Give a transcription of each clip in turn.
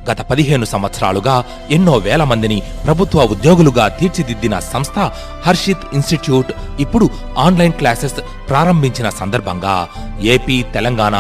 గత 15 సంవత్సరాలుగా ఎన్నో వేల మందిని ప్రభుత్వ ఉద్యోగులుగా తీర్చిదిద్దిన సంస్థ హర్షిత్ ఇన్స్టిట్యూట్ ఇప్పుడు ఆన్లైన్ క్లాసెస్ ప్రారంభించిన సందర్భంగా AP, Telangana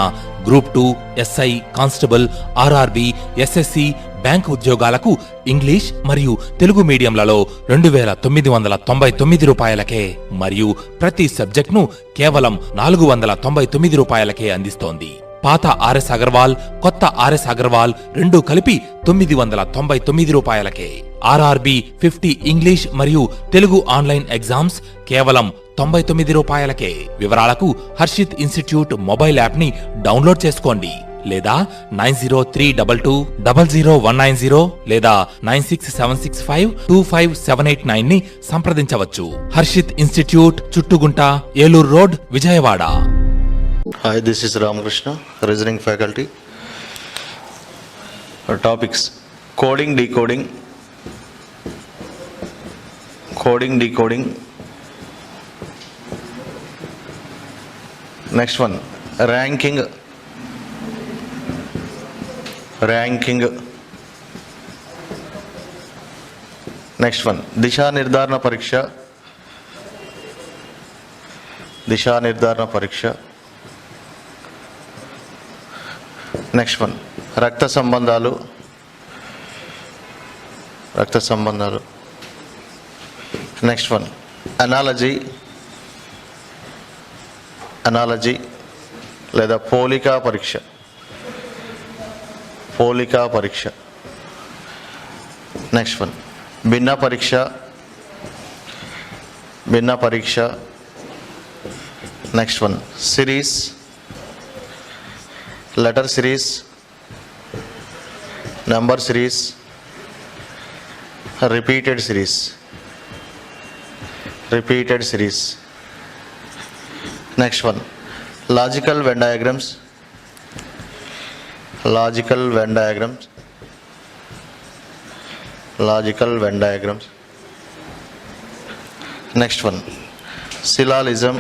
group 2, SI, constable, RRB, SSC bank ఉద్యోగాలకు ఇంగ్లీష్ మరియు తెలుగు మీడియంలలో 2,999 రూపాయలకే మరియు ప్రతి సబ్జెక్ట్ను కేవలం 499 రూపాయలకే అందిస్తోంది. పాత ఆర్ఎస్ అగర్వాల్, కొత్త ఆర్ఎస్ అగర్వాల్ రెండూ కలిపి 999 రూపాయలకే. ఆర్ఆర్బి 50 ఇంగ్లీష్ మరియు తెలుగు ఆన్లైన్ ఎగ్జామ్స్ కేవలం 99 రూపాయలకే. వివరాలకు హర్షిత్ ఇన్స్టిట్యూట్ మొబైల్ యాప్ ని డౌన్లోడ్ చేసుకోండి లేదా 9032200190 లేదా 9676525789 ని సంప్రదించవచ్చు. Harshit institute, Chuttugunta, Eluru road, Vijayawada. Hi, this is Ramakrishna, reasoning faculty. Our topics: coding, decoding, Next one, ranking. Next one, Disha Nirdharana Pariksha. Next one, Rakta Sambandhalu. Next one, Analogy లేదా పోలికా పరీక్ష. Next one, భిన్న పరీక్ష. Next one, series, letter series, number series, repeated series. Next one, logical Venn diagrams. Next one, syllogism.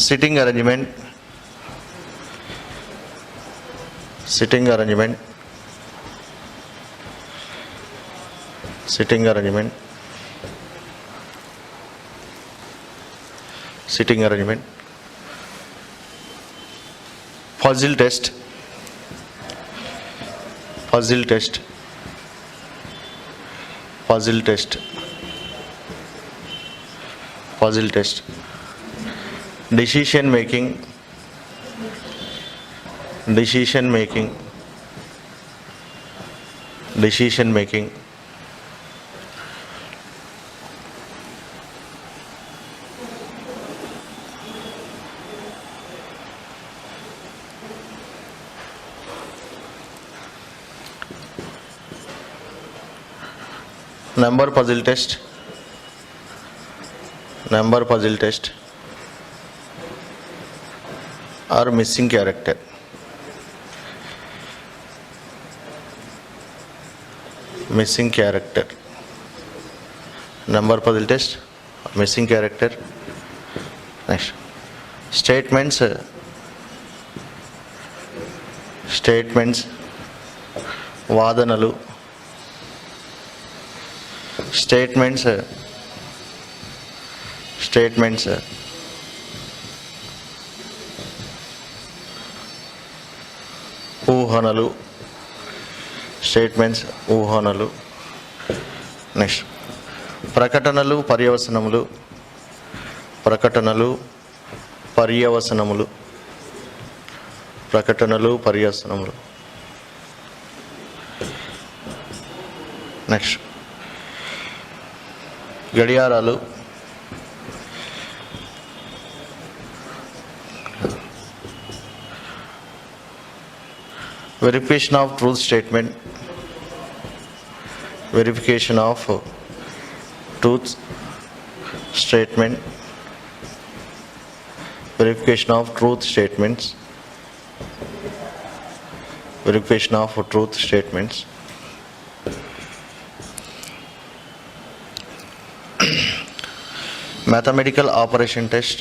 Sitting arrangement. Puzzle test. Decision making. Number puzzle test. Or missing character. Number puzzle test, missing character. Next, statements, వాదనలు. Statements, ఊహనలు. Next, ప్రకటనలు, పర్యవసనములు. Next, గడియారాలు. Verification of truth statement. Verification of truth statement. Verification of truth statements. Verification of truth statements. mathematical operation test,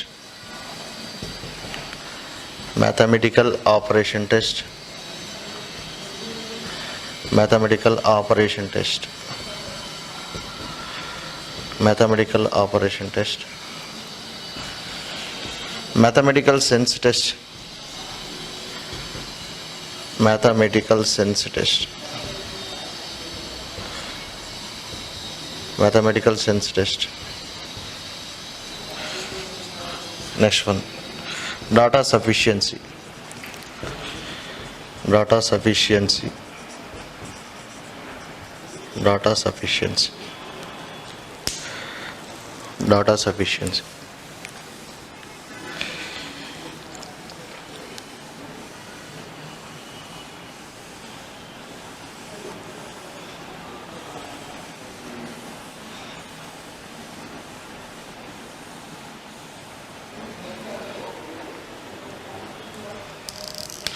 mathematical operation test, mathematical operation test, mathematical operation test, mathematical sense test, mathematical sense test, mathematical sense test. Next one, data sufficiency, data sufficiency, data sufficiency, data sufficiency.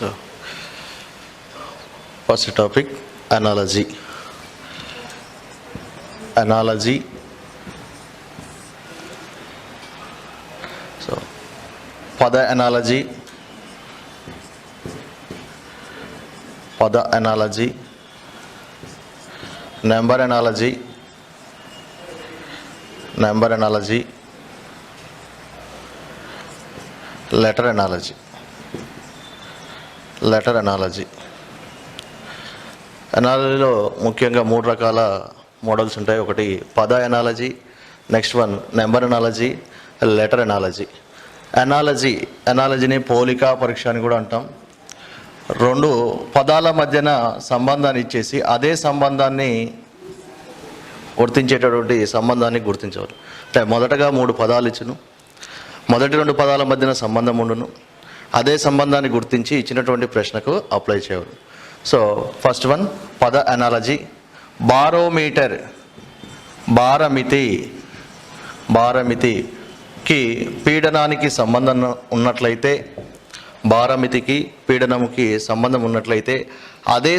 So, first topic, analogy. Analogy. So, pada analogy, pada analogy, number analogy, number analogy, letter analogy, letter analogy. అనాలజీలో ముఖ్యంగా 3 రకాల models ఉంటాయి. ఒకటి పద analogy, next one number analogy, letter analogy. అనాలజీని పోలికా పరీక్ష అని కూడా అంటాం. 2 పదాల మధ్యన సంబంధాన్ని ఇచ్చేసి అదే సంబంధాన్ని గుర్తించేటటువంటి సంబంధాన్ని గుర్తించవాలి. అంటే మొదటగా 3 పదాలు ఇచ్చును, మొదటి 2 పదాల మధ్యన సంబంధం ఉండును, అదే సంబంధాన్ని గుర్తించి ఇచ్చినటువంటి ప్రశ్నకు అప్లై చేయాలి. సో ఫస్ట్ వన్ పద అనాలజీ. బారోమీటర్, భారమితి, భారమితికి పీడనానికి సంబంధం ఉన్నట్లయితే, భారమితికి పీడనముకి సంబంధం ఉన్నట్లయితే అదే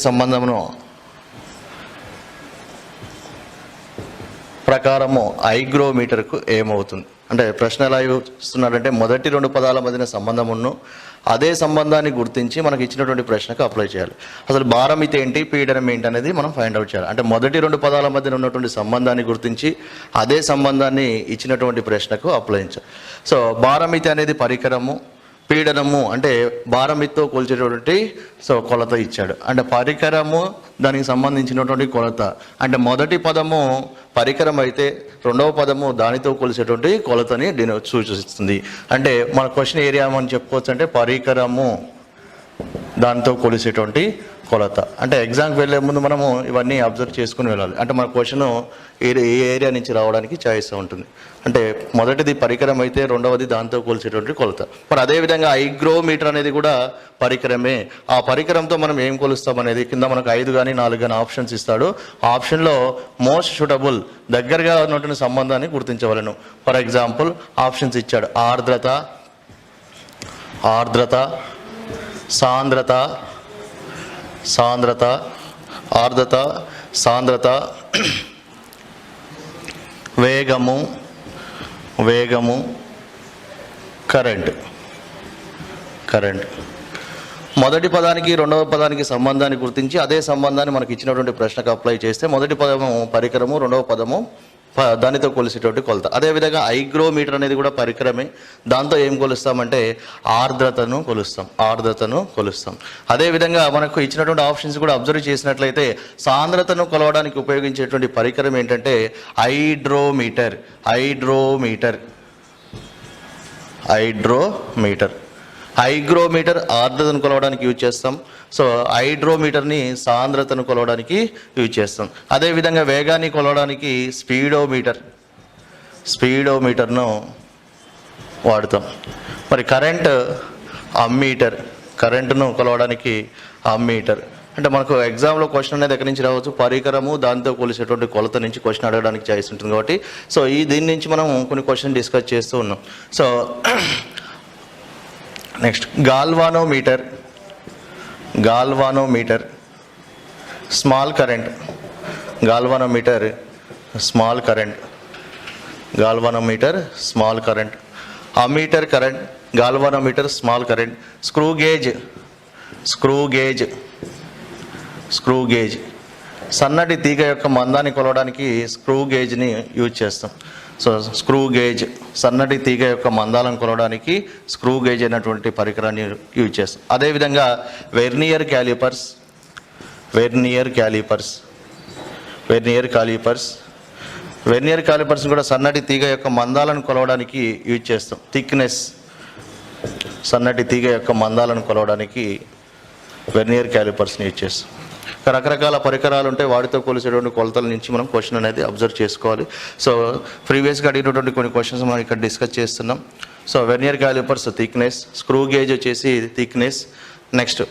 సంబంధమును ప్రకారము హైగ్రోమీటర్కు ఏమవుతుంది? అంటే ప్రశ్న ఎలా ఇస్తున్నాడంటే మొదటి 2 పదాల మధ్యన సంబంధమును అదే సంబంధాన్ని గుర్తించి మనకి ఇచ్చినటువంటి ప్రశ్నకు అప్లై చేయాలి. అసలు భారమితి ఏంటి, పీడనం ఏంటి అనేది మనం ఫైండ్ అవుట్ చేయాలి. అంటే మొదటి 2 పదాల మధ్యన ఉన్నటువంటి సంబంధాన్ని గుర్తించి అదే సంబంధాన్ని ఇచ్చినటువంటి ప్రశ్నకు అప్లై చేయాలి. సో భారమితి అనేది పరికరము, పీడనము అంటే భారమితితో కొలిచేటటువంటి కొలత ఇచ్చాడు. అంటే పరికరము దానికి సంబంధించినటువంటి కొలత. అంటే మొదటి పదము పరికరం అయితే రెండవ పదము దానితో కొలిసేటువంటి కొలతని సూచిస్తుంది. అంటే మన క్వశ్చన్ ఏరియా అని చెప్పుకోవచ్చు అంటే పరికరము దానితో కొలిసేటువంటి కొలత. అంటే ఎగ్జామ్కి వెళ్ళే ముందు మనము ఇవన్నీ అబ్జర్వ్ చేసుకుని వెళ్ళాలి. అంటే మన క్వశ్చన్ ఏ ఏరియా నుంచి రావడానికి ఛాయిస్ ఉంటుంది. అంటే మొదటిది పరికరం అయితే రెండవది దాంతో కొలిసేటువంటి కొలత. మరి అదేవిధంగా హైగ్రోమీటర్ అనేది కూడా పరికరమే. ఆ పరికరంతో మనం ఏం కొలుస్తాం అనేది కింద మనకు 5 కానీ 4 కానీ ఆప్షన్స్ ఇస్తాడు. ఆప్షన్లో మోస్ట్ సూటబుల్ దగ్గరగా ఉన్నటువంటి సంబంధాన్ని గుర్తించవలను. ఫర్ ఎగ్జాంపుల్ ఆప్షన్స్ ఇచ్చాడు: ఆర్ద్రత, ఆర్ద్రత, సాంద్రత, సాంద్రత, ఆర్ద్రత, సాంద్రత, వేగము, వేగము, కరెంట్, కరెంట్. మొదటి పదానికి రెండవ పదానికి సంబంధాన్ని గుర్తించి అదే సంబంధాన్ని మనకి ఇచ్చినటువంటి ప్రశ్నకు అప్లై చేస్తే మొదటి పదము పరికరము, రెండవ పదము దానితో కొలిసేటువంటి కొలత. అదేవిధంగా హైగ్రోమీటర్ అనేది కూడా పరికరమే. దాంతో ఏం కొలుస్తామంటే ఆర్ద్రతను కొలుస్తాం, ఆర్ద్రతను కొలుస్తాం. అదేవిధంగా మనకు ఇచ్చినటువంటి ఆప్షన్స్ కూడా అబ్జర్వ్ చేసినట్లయితే సాంద్రతను కొలవడానికి ఉపయోగించేటువంటి పరికరం ఏంటంటే హైడ్రోమీటర్, హైడ్రోమీటర్, హైడ్రోమీటర్. హైగ్రోమీటర్ ఆర్ద్రతను కొలవడానికి యూజ్ చేస్తాం. సో హైడ్రోమీటర్ని సాంద్రతను కొలవడానికి యూజ్ చేస్తాం. అదేవిధంగా వేగాన్ని కొలవడానికి స్పీడోమీటర్, స్పీడోమీటర్ను వాడుతాం. మరి కరెంట్ అమ్మీటర్, కరెంటును కొలవడానికి అమ్మీటర్. అంటే మనకు ఎగ్జామ్లో క్వశ్చన్ అనేది ఎక్కడి నుంచి రావచ్చు, పరికరము దాంతో కొలిసేటువంటి కొలత నుంచి క్వశ్చన్ అడగడానికి ఛాయిస్ ఉంటుంది. కాబట్టి సో దీని నుంచి మనం కొన్ని క్వశ్చన్ డిస్కస్ చేస్తూ ఉన్నాం. So next galvanometer, galvanometer, small current, galvanometer small current, galvanometer small current, ammeter current, galvanometer small current, screw gauge, screw gauge, screw gauge సన్నటి తీగ యొక్క మందాన్ని కొలవడానికి స్క్రూ గేజ్ని యూజ్ చేస్తాం. సో స్క్రూ గేజ్ సన్నటి తీగ యొక్క మందాలను కొలవడానికి స్క్రూ గేజ్ అనేటువంటి పరికరాన్ని యూజ్ చేస్తాం. అదేవిధంగా vernier callipers, vernier callipers, vernier callipers, vernier callipers కూడా సన్నటి తీగ యొక్క మందాలను కొలవడానికి యూజ్ చేస్తాం. థిక్నెస్, సన్నటి తీగ యొక్క మందాలను కొలవడానికి వెర్నియర్ క్యాలిపర్స్ని యూజ్ చేస్తాం. రకరకాల పరికరాలు ఉంటే వాటితో కొలిసేటువంటి కొలతల నుంచి మనం క్వశ్చన్ అనేది అబ్జర్వ్ చేసుకోవాలి. సో ప్రీవియస్గా అడిగినటువంటి కొన్ని క్వశ్చన్స్ మనం ఇక్కడ డిస్కస్ చేస్తున్నాం. So vernier callipers thickness, screw gauge వచ్చేసి థిక్నెస్. నెక్స్ట్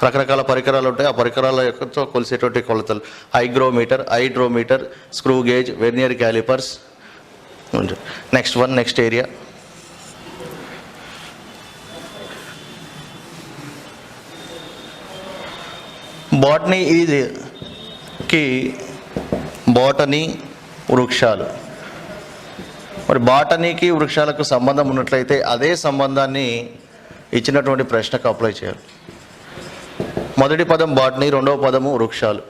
రకరకాల పరికరాలు ఉంటాయి, ఆ పరికరాల యొక్కతో కొలిసేటువంటి కొలతలు hygrometer, hydrometer, screw gauge, vernier callipers. Next area botany is కి బాటనీ వృక్షాలు. మరి బాటనీకి వృక్షాలకు సంబంధం ఉన్నట్లయితే అదే సంబంధాన్ని ఇచ్చినటువంటి ప్రశ్నకు అప్లై చేయాలి. మొదటి పదం బాటనీ, రెండవ పదము వృక్షాలు.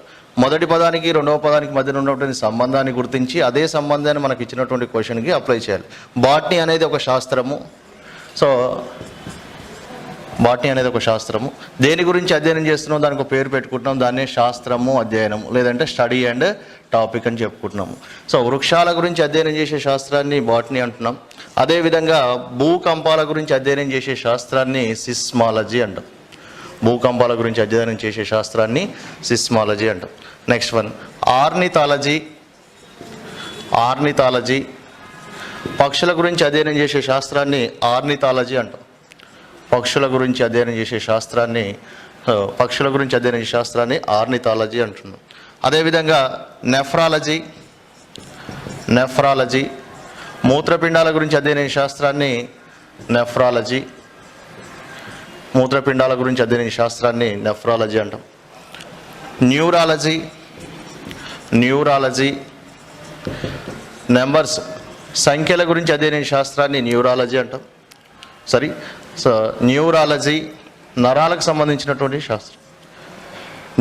మొదటి పదానికి రెండవ పదానికి మధ్యన ఉన్నటువంటి సంబంధాన్ని గుర్తించి అదే సంబంధాన్ని మనకు ఇచ్చినటువంటి క్వశ్చన్కి అప్లై చేయాలి. బాటనీ అనేది ఒక శాస్త్రము. సో బాటనీ అనేది ఒక శాస్త్రము. దేని గురించి అధ్యయనం చేస్తున్నాం దానికి ఒక పేరు పెట్టుకుంటున్నాం, దాన్నే శాస్త్రము, అధ్యయనము, లేదంటే స్టడీ అండ్ టాపిక్ అని చెప్పుకుంటున్నాము. సో వృక్షాల గురించి అధ్యయనం చేసే శాస్త్రాన్ని బాటనీ అంటున్నాం. అదేవిధంగా భూకంపాల గురించి అధ్యయనం చేసే శాస్త్రాన్ని సిస్మాలజీ అంటాం. భూకంపాల గురించి అధ్యయనం చేసే శాస్త్రాన్ని సిస్మాలజీ అంటాం. Next one ornithology, ornithology. పక్షుల గురించి అధ్యయనం చేసే శాస్త్రాన్ని ఆర్నిథాలజీ అంటాం. పక్షుల గురించి అధ్యయనం చేసే శాస్త్రాన్ని ఆర్నిథాలజీ అంటున్నాం. అదేవిధంగా నెఫ్రాలజీ, నెఫ్రాలజీ. మూత్రపిండాల గురించి అధ్యయనం చేసే శాస్త్రాన్ని నెఫ్రాలజీ, మూత్రపిండాల గురించి అధ్యయనం చేసే శాస్త్రాన్ని నెఫ్రాలజీ అంటాం. Neurology, neurology. నెంబర్స్, సంఖ్యల గురించి అధ్యయనం చేసే శాస్త్రాన్ని న్యూరాలజీ అంటాం. సరే, సో న్యూరాలజీ నరాలకు సంబంధించినటువంటి శాస్త్రం.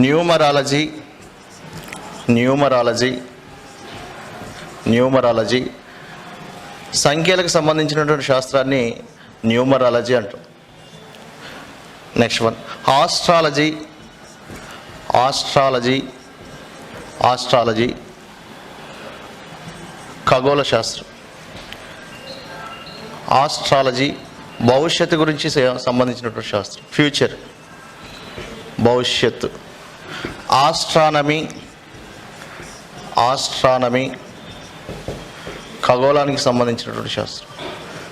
Numerology, numerology, numerology. సంఖ్యలకు సంబంధించినటువంటి శాస్త్రాన్ని న్యూమరాలజీ అంటాం. Next one astrology, astrology, astrology. ఖగోళ శాస్త్రం. ఆస్ట్రాలజీ భవిష్యత్తు గురించి సంబంధించినటువంటి శాస్త్రం, ఫ్యూచర్, భవిష్యత్తు. ఆస్ట్రానమీ, ఆస్ట్రానమీ ఖగోళానికి సంబంధించినటువంటి శాస్త్రం.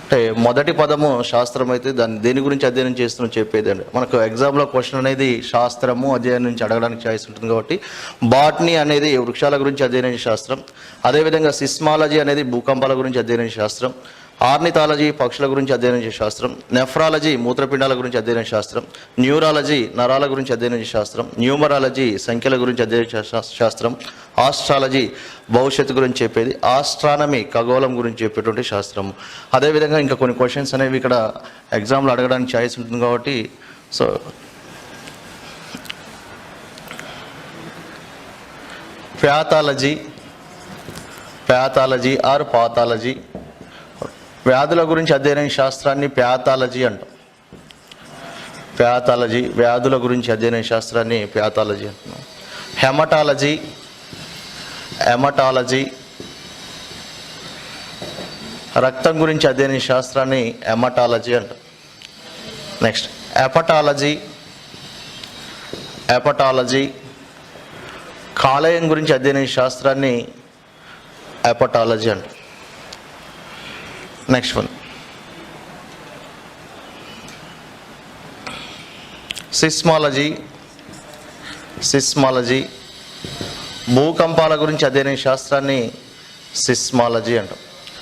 అంటే మొదటి పదము శాస్త్రం అయితే దేని గురించి అధ్యయనం చేస్తున్నాం చెప్పేది అండి. మనకు ఎగ్జామ్లో క్వశ్చన్ అనేది శాస్త్రము అధ్యయనం నుంచి అడగడానికి ఛాయిస్ ఉంటుంది కాబట్టి బాటనీ అనేది వృక్షాల గురించి అధ్యయనం చేసే శాస్త్రం. అదేవిధంగా సిస్మాలజీ అనేది భూకంపాల గురించి అధ్యయనం చేసే శాస్త్రం. ఆర్నిథాలజీ పక్షుల గురించి అధ్యయనం చేసే శాస్త్రం. నెఫ్రాలజీ మూత్రపిండాల గురించి అధ్యయనం చేసే శాస్త్రం. న్యూరాలజీ నరాల గురించి అధ్యయనం చేసే శాస్త్రం. న్యూమరాలజీ సంఖ్యల గురించి అధ్యయనం చేసే శాస్త్రం. ఆస్ట్రాలజీ భవిష్యత్తు గురించి చెప్పేది. ఆస్ట్రానమీ ఖగోళం గురించి చెప్పేటువంటి శాస్త్రము. అదేవిధంగా ఇంకా కొన్ని క్వశ్చన్స్ అనేవి ఇక్కడ ఎగ్జామ్లో అడగడానికి ఛాయిస్ ఉంటుంది కాబట్టి so pathology, pathology or pathology. వ్యాధుల గురించి అధ్యయనం శాస్త్రాన్ని ప్యాథాలజీ అంటాం. ప్యాథాలజీ వ్యాధుల గురించి అధ్యయనం శాస్త్రాన్ని ప్యాథాలజీ అంటున్నాం. హెమటాలజీ, హెమటాలజీ రక్తం గురించి అధ్యయనం శాస్త్రాన్ని హెమటాలజీ అంటాం. నెక్స్ట్ హెపటాలజీ, హెపటాలజీ కాలేయం గురించి అధ్యయనం శాస్త్రాన్ని హెపటాలజీ అంటాం. నెక్స్ట్ వన్ సిస్మాలజీ, సిస్మాలజీ భూకంపాల గురించి అధ్యయనం శాస్త్రాన్ని సిస్మాలజీ అంటాం.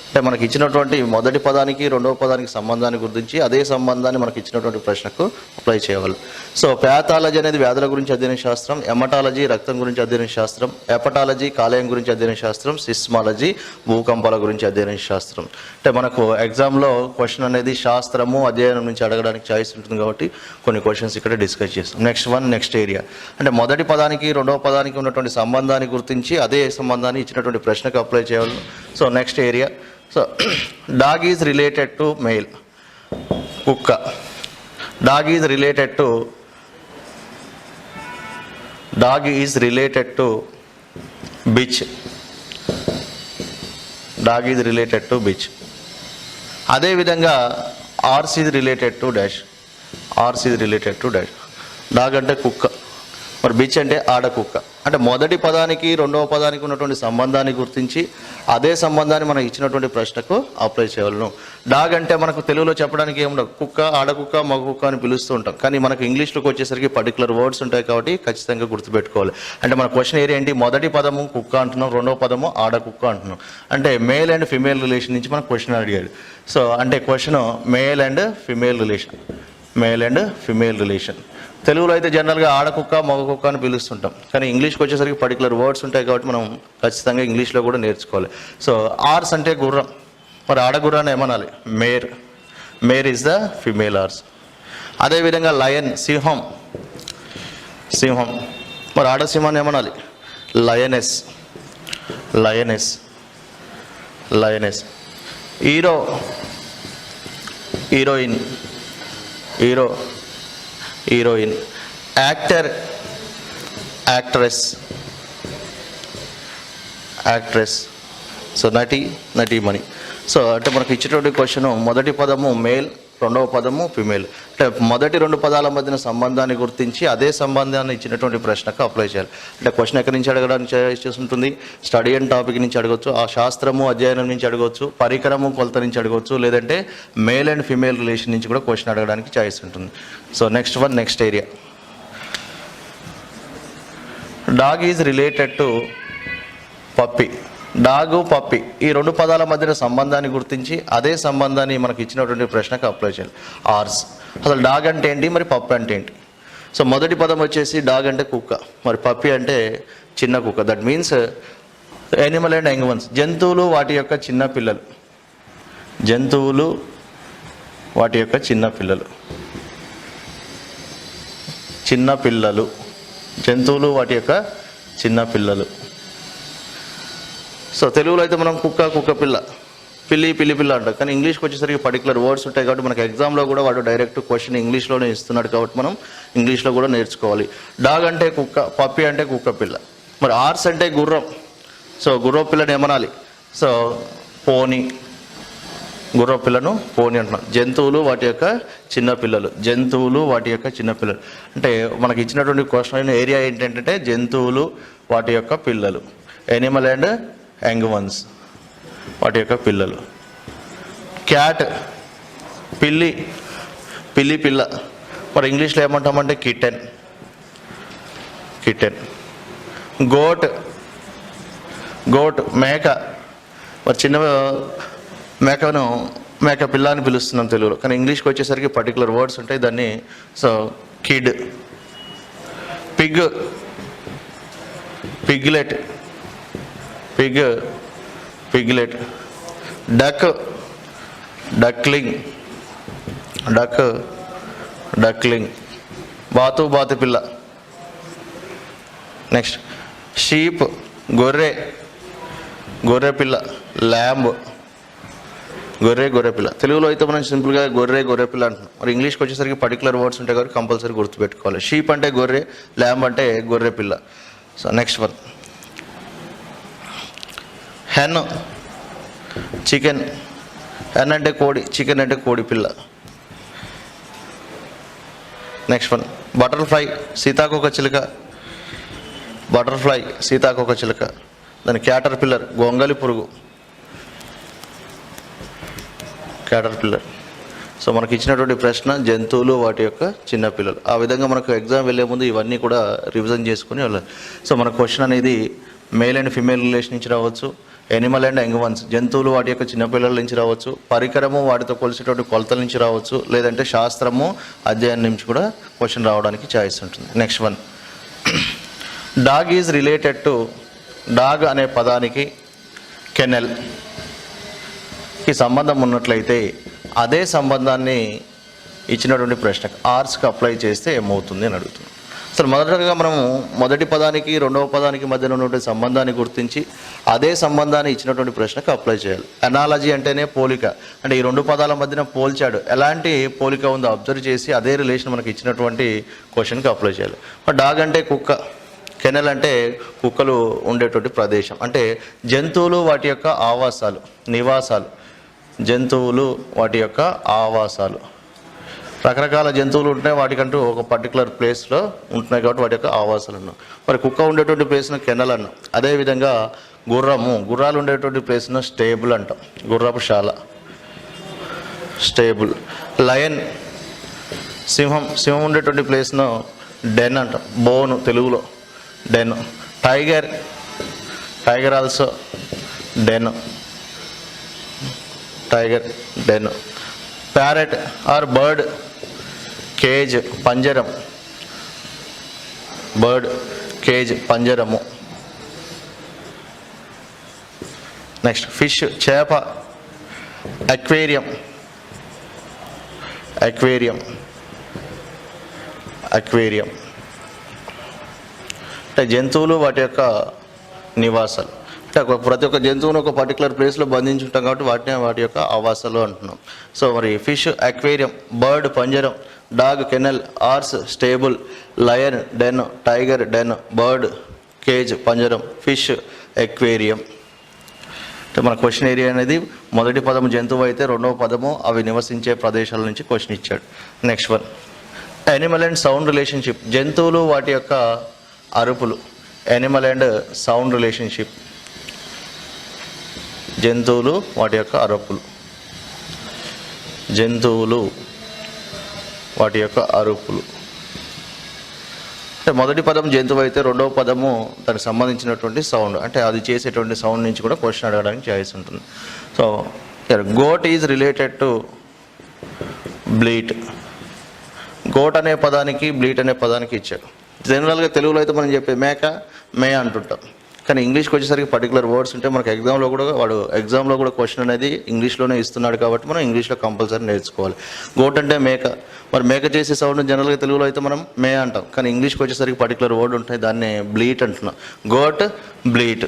అంటే మనకి ఇచ్చినటువంటి మొదటి పదానికి రెండవ పదానికి సంబంధాన్ని గుర్తించి అదే సంబంధాన్ని మనకి ఇచ్చినటువంటి ప్రశ్నకు అప్లై చేయవాలి. సో ప్యాథాలజీ అనేది వ్యాధుల గురించి అధ్యయన శాస్త్రం, ఎమటాలజీ రక్తం గురించి అధ్యయన శాస్త్రం, హెపటాలజీ కాలేయం గురించి అధ్యయన శాస్త్రం, సిస్మాలజీ భూకంపాల గురించి అధ్యయన శాస్త్రం. అంటే మనకు ఎగ్జామ్లో క్వశ్చన్ అనేది శాస్త్రము అధ్యయనం నుంచి అడగడానికి ఛాయిస్ ఉంటుంది కాబట్టి కొన్ని క్వశ్చన్స్ ఇక్కడ డిస్కస్ చేస్తాం. నెక్స్ట్ ఏరియా అంటే మొదటి పదానికి రెండవ పదానికి ఉన్నటువంటి సంబంధాన్ని గుర్తించి అదే సంబంధాన్ని ఇచ్చినటువంటి ప్రశ్నకు అప్లై చేయాలి. So next area, so dog is related to male, కుక్క. Dog is related to bitch. Dog is related to bitch. అదేవిధంగా horse is related to dash. Horse is related to dash. Dog అంటే కుక్క, మరి bitch అంటే ఆడ కుక్క. అంటే మొదటి పదానికి రెండవ పదానికి ఉన్నటువంటి సంబంధాన్ని గుర్తించి అదే సంబంధాన్ని మనం ఇచ్చినటువంటి ప్రశ్నకు అప్లై చేయగలను. డాగ్ అంటే మనకు తెలుగులో చెప్పడానికి ఏముండదు, కుక్క, ఆడకుక్క, మగ కుక్క అని పిలుస్తూ ఉంటాం. కానీ మనకు ఇంగ్లీష్లోకి వచ్చేసరికి పర్టికులర్ వర్డ్స్ ఉంటాయి కాబట్టి ఖచ్చితంగా గుర్తుపెట్టుకోవాలి. అంటే మన క్వశ్చన్ ఏరియా ఏంటి, మొదటి పదము కుక్క అంటున్నాం, రెండవ పదము ఆడకుక్క అంటున్నాం. అంటే మేల్ అండ్ ఫిమేల్ రిలేషన్ నుంచి మనకు క్వశ్చన్ అడిగాడు. సో అంటే question male and female relation. తెలుగులో అయితే జనరల్గా ఆడకుక్క మగ కుక్క అని పిలుస్తుంటాం, కానీ ఇంగ్లీష్కి వచ్చేసరికి పర్టికులర్ వర్డ్స్ ఉంటాయి కాబట్టి మనం ఖచ్చితంగా ఇంగ్లీష్లో కూడా నేర్చుకోవాలి. సో ఆర్స్ అంటే గుర్రం, మరి ఆడగుర్రాన్ని ఏమనాలి, mare is the female horse. అదేవిధంగా లయన్, సింహం, మరి ఆడసింహాన్ని ఏమనాలి, lioness. Heroine. Actor, actress. So నటీమణి. సో అంటే మనకు ఇచ్చేటువంటి క్వశ్చన్ మొదటి పదము మేల్, రెండవ పదము ఫిమేల్. అంటే మొదటి రెండు పదాల మధ్యన సంబంధాన్ని గుర్తించి అదే సంబంధాన్ని ఇచ్చినటువంటి ప్రశ్నకు అప్లై చేయాలి. అంటే క్వశ్చన్ ఎక్కడి నుంచి అడగడానికి ఛాయిస్ ఉంటుంది, స్టడీ అండ్ టాపిక్ నుంచి అడగవచ్చు, ఆ శాస్త్రము అధ్యయనం నుంచి అడగవచ్చు, పరికరము కొలత నుంచి అడగవచ్చు, లేదంటే మేల్ అండ్ ఫిమేల్ రిలేషన్ నుంచి కూడా క్వశ్చన్ అడగడానికి ఛాయిస్ ఉంటుంది. So next area, dog is related to puppy. Dog, puppy ఈ రెండు పదాల మధ్యన సంబంధాన్ని గుర్తించి అదే సంబంధాన్ని మనకి ఇచ్చినటువంటి ప్రశ్నకు అప్లై చేయాలి. ఆర్స్. అసలు డాగ్ అంటే ఏంటి, మరి పప్పి అంటే ఏంటి? సో మొదటి పదం వచ్చేసి డాగ్ అంటే కుక్క, మరి పప్పి అంటే చిన్న కుక్క. That means animal and young ones, జంతువులు వాటి యొక్క చిన్న పిల్లలు. జంతువులు వాటి యొక్క చిన్న పిల్లలు. సో తెలుగులో అయితే మనం కుక్క పిల్ల, పిల్లి పిల్ల అంటాం, కానీ ఇంగ్లీష్కి వచ్చేసరికి పర్టికులర్ వర్డ్స్ ఉంటాయి కాబట్టి మనకి ఎగ్జామ్లో కూడా వాడు డైరెక్ట్ క్వశ్చన్ ఇంగ్లీష్లోనే ఇస్తున్నాడు కాబట్టి మనం ఇంగ్లీష్లో కూడా నేర్చుకోవాలి. డాగ్ అంటే కుక్క, పప్పి అంటే కుక్క పిల్ల. మరి ఆర్స్ అంటే గుర్రం. సో గుర్రం పిల్లని ఏమనాలి, సో పోనీ. గుర్రం పిల్లను పోనీ అంటున్నాం. జంతువులు వాటి యొక్క చిన్న పిల్లలు. అంటే మనకి ఇచ్చినటువంటి క్వశ్చన్ ఏరియా ఏంటంటే జంతువులు వాటి యొక్క పిల్లలు, యానిమల్ అండ్ యంగ్ వన్స్ వాటి యొక్క పిల్లలు. క్యాట్, పిల్లి పిల్ల, మరి ఇంగ్లీష్లో ఏమంటామంటే కిటెన్. గోట్ మేక, మరి చిన్న మేకను మేక పిల్ల అని పిలుస్తున్నాం తెలుగులో, కానీ ఇంగ్లీష్కి వచ్చేసరికి పర్టికులర్ వర్డ్స్ ఉంటాయి దాన్ని. So kid. పిగ్లెట్. డక్లింగ్. బాతు పిల్ల. నెక్స్ట్ షీప్, గొర్రె పిల్ల. ల్యాంబ్, గొర్రె పిల్ల. తెలుగులో అయితే మనం సింపుల్గా గొర్రె పిల్ల అంటున్నాం, మరి ఇంగ్లీష్కి వచ్చేసరికి పర్టికులర్ వర్డ్స్ ఉంటాయి కాబట్టి కంపల్సరీ గుర్తుపెట్టుకోవాలి. షీప్ అంటే గొర్రె, ల్యాంబ్ అంటే గొర్రె పిల్ల. So next one, hen, chicken. Hen అంటే కోడి, చికెన్ అంటే కోడి పిల్ల. నెక్స్ట్ వన్, బటర్ఫ్లై, సీతాకోక చిలుక. దాని క్యాటర్ పిల్లర్, గొంగలి పురుగు. సో మనకి ఇచ్చినటువంటి ప్రశ్న జంతువులు వాటి యొక్క చిన్న పిల్లలు. ఆ విధంగా మనకు ఎగ్జామ్ వెళ్ళే ముందు ఇవన్నీ కూడా రివిజన్ చేసుకుని వెళ్ళాలి. సో మన క్వశ్చన్ అనేది మేల్ అండ్ ఫిమేల్ రిలేషన్ నుంచి రావచ్చు, ఎనిమల్ అండ్ యంగ్ వన్స్, జంతువులు వాటి యొక్క చిన్నపిల్లల నుంచి రావచ్చు, పరికరము వాటితో కొలిసేటువంటి కొలతల నుంచి రావచ్చు, లేదంటే శాస్త్రము అధ్యయనం నుంచి కూడా క్వశ్చన్ రావడానికి ఛాయిస్ ఉంటుంది. Next one, dog is related to, dog అనే పదానికి కెనెల్కి సంబంధం ఉన్నట్లయితే అదే సంబంధాన్ని ఇచ్చినటువంటి ప్రశ్నకు ఆర్స్కి అప్లై చేస్తే ఏమవుతుంది అని అడుగుతున్నాం. అసలు మొదటగా మనము మొదటి పదానికి రెండవ పదానికి మధ్యన ఉన్నటువంటి సంబంధాన్ని గుర్తించి అదే సంబంధాన్ని ఇచ్చినటువంటి ప్రశ్నకు అప్లై చేయాలి. అనాలజీ అంటేనే పోలిక, అంటే ఈ రెండు పదాల మధ్యన పోల్చాడు, ఎలాంటి పోలిక ఉందో అబ్జర్వ్ చేసి అదే రిలేషన్ మనకి ఇచ్చినటువంటి క్వశ్చన్కి అప్లై చేయాలి. డాగ్ అంటే కుక్క, కెనల్ అంటే కుక్కలు ఉండేటువంటి ప్రదేశం, అంటే జంతువులు వాటి యొక్క ఆవాసాలు, నివాసాలు, జంతువులు వాటి యొక్క ఆవాసాలు. రకరకాల జంతువులు ఉంటున్నాయి, వాటికంటూ ఒక పర్టికులర్ ప్లేస్లో ఉంటున్నాయి కాబట్టి వాటి యొక్క ఆవాసాలు అన్నాం. మరి కుక్క ఉండేటువంటి ప్లేస్ను కెనల్ అన్నాం. అదేవిధంగా గుర్రాలు ఉండేటువంటి ప్లేస్ను స్టేబుల్ అంటాం, గుర్రపు శాల, స్టేబుల్. లయన్ సింహం ఉండేటువంటి ప్లేస్ను డెన్ అంటాం, బోను తెలుగులో den. Tiger also den, tiger den. Parrot or bird cage, పంజరం, బర్డ్ కేజ్, పంజరము. నెక్స్ట్ ఫిష్, చేప, అక్వేరియం, అంటే జంతువులు వాటి యొక్క నివాసాలు, అంటే ప్రతి ఒక్క జంతువును ఒక పర్టికులర్ ప్లేస్లో బంధించి ఉంటాం కాబట్టి వాటి యొక్క ఆవాసాలు అంటున్నాం. సో మరి ఫిష్ అక్వేరియం, బర్డ్ పంజరం, dog kennel, horse stable, lion den, tiger den, bird cage పంజరం, ఫిష్ అక్వేరియం. అంటే మన క్వశ్చన్ ఏరియా అనేది మొదటి పదము జంతువు అయితే రెండవ పదము అవి నివసించే ప్రదేశాల నుంచి క్వశ్చన్ ఇచ్చాడు. Next one, animal and sound relationship, జంతువులు వాటి యొక్క అరుపులు, యానిమల్ అండ్ సౌండ్ రిలేషన్షిప్, జంతువులు వాటి యొక్క అరుపులు, జంతువులు వాటి యొక్క అరుపులు. అంటే మొదటి పదం జంతువు అయితే రెండవ పదము దానికి సంబంధించినటువంటి సౌండ్, అంటే అది చేసేటువంటి సౌండ్ నుంచి కూడా క్వశ్చన్ అడగడానికి ఛాయిస్ ఉంటుంది. So goat is related to bleat, goat అనే పదానికి బ్లీట్ అనే పదానికి ఇచ్చారు. జనరల్గా తెలుగులో అయితే మనం చెప్పే మేక మే అంటుంటాం, కానీ ఇంగ్లీష్కి వచ్చేసరికి పర్టికులర్ వర్డ్స్ ఉంటే మనకు ఎగ్జామ్లో కూడా క్వశ్చన్ అనేది ఇంగ్లీష్లోనే ఇస్తున్నాడు కాబట్టి మనం ఇంగ్లీష్లో కంపల్సరీ నేర్చుకోవాలి. గోట్ అంటే మేక, మరి మేక చేసే సౌండ్ జనరల్గా తెలుగులో అయితే మనం మే అంటాం, కానీ ఇంగ్లీష్కి వచ్చేసరికి పర్టికులర్ వర్డ్ ఉంటాయి, దాన్ని బ్లీట్ అంటున్నాం, గోట్ బ్లీట్.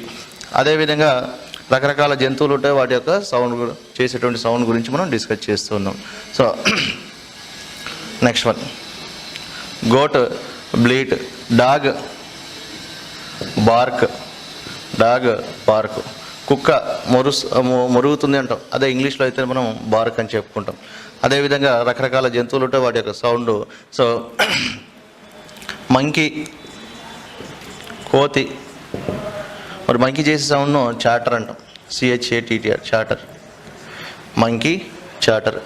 అదేవిధంగా రకరకాల జంతువులు ఉంటాయి, వాటి యొక్క సౌండ్ చేసేటువంటి సౌండ్ గురించి మనం డిస్కస్ చేస్తున్నాం. So next one, goat bleat, dog bark, కుక్క మొరుగుతుంది అంటాం, అదే ఇంగ్లీష్లో అయితే మనం బార్క్ అని చెప్పుకుంటాం. అదేవిధంగా రకరకాల జంతువులు ఉంటాయి, వాటి యొక్క సౌండ్. సో మంకీ, కోతి, మరి మంకీ చేసే సౌండ్ను చాటర్ అంటాం, CHATTR, చాటర్, మంకీ చాటర్.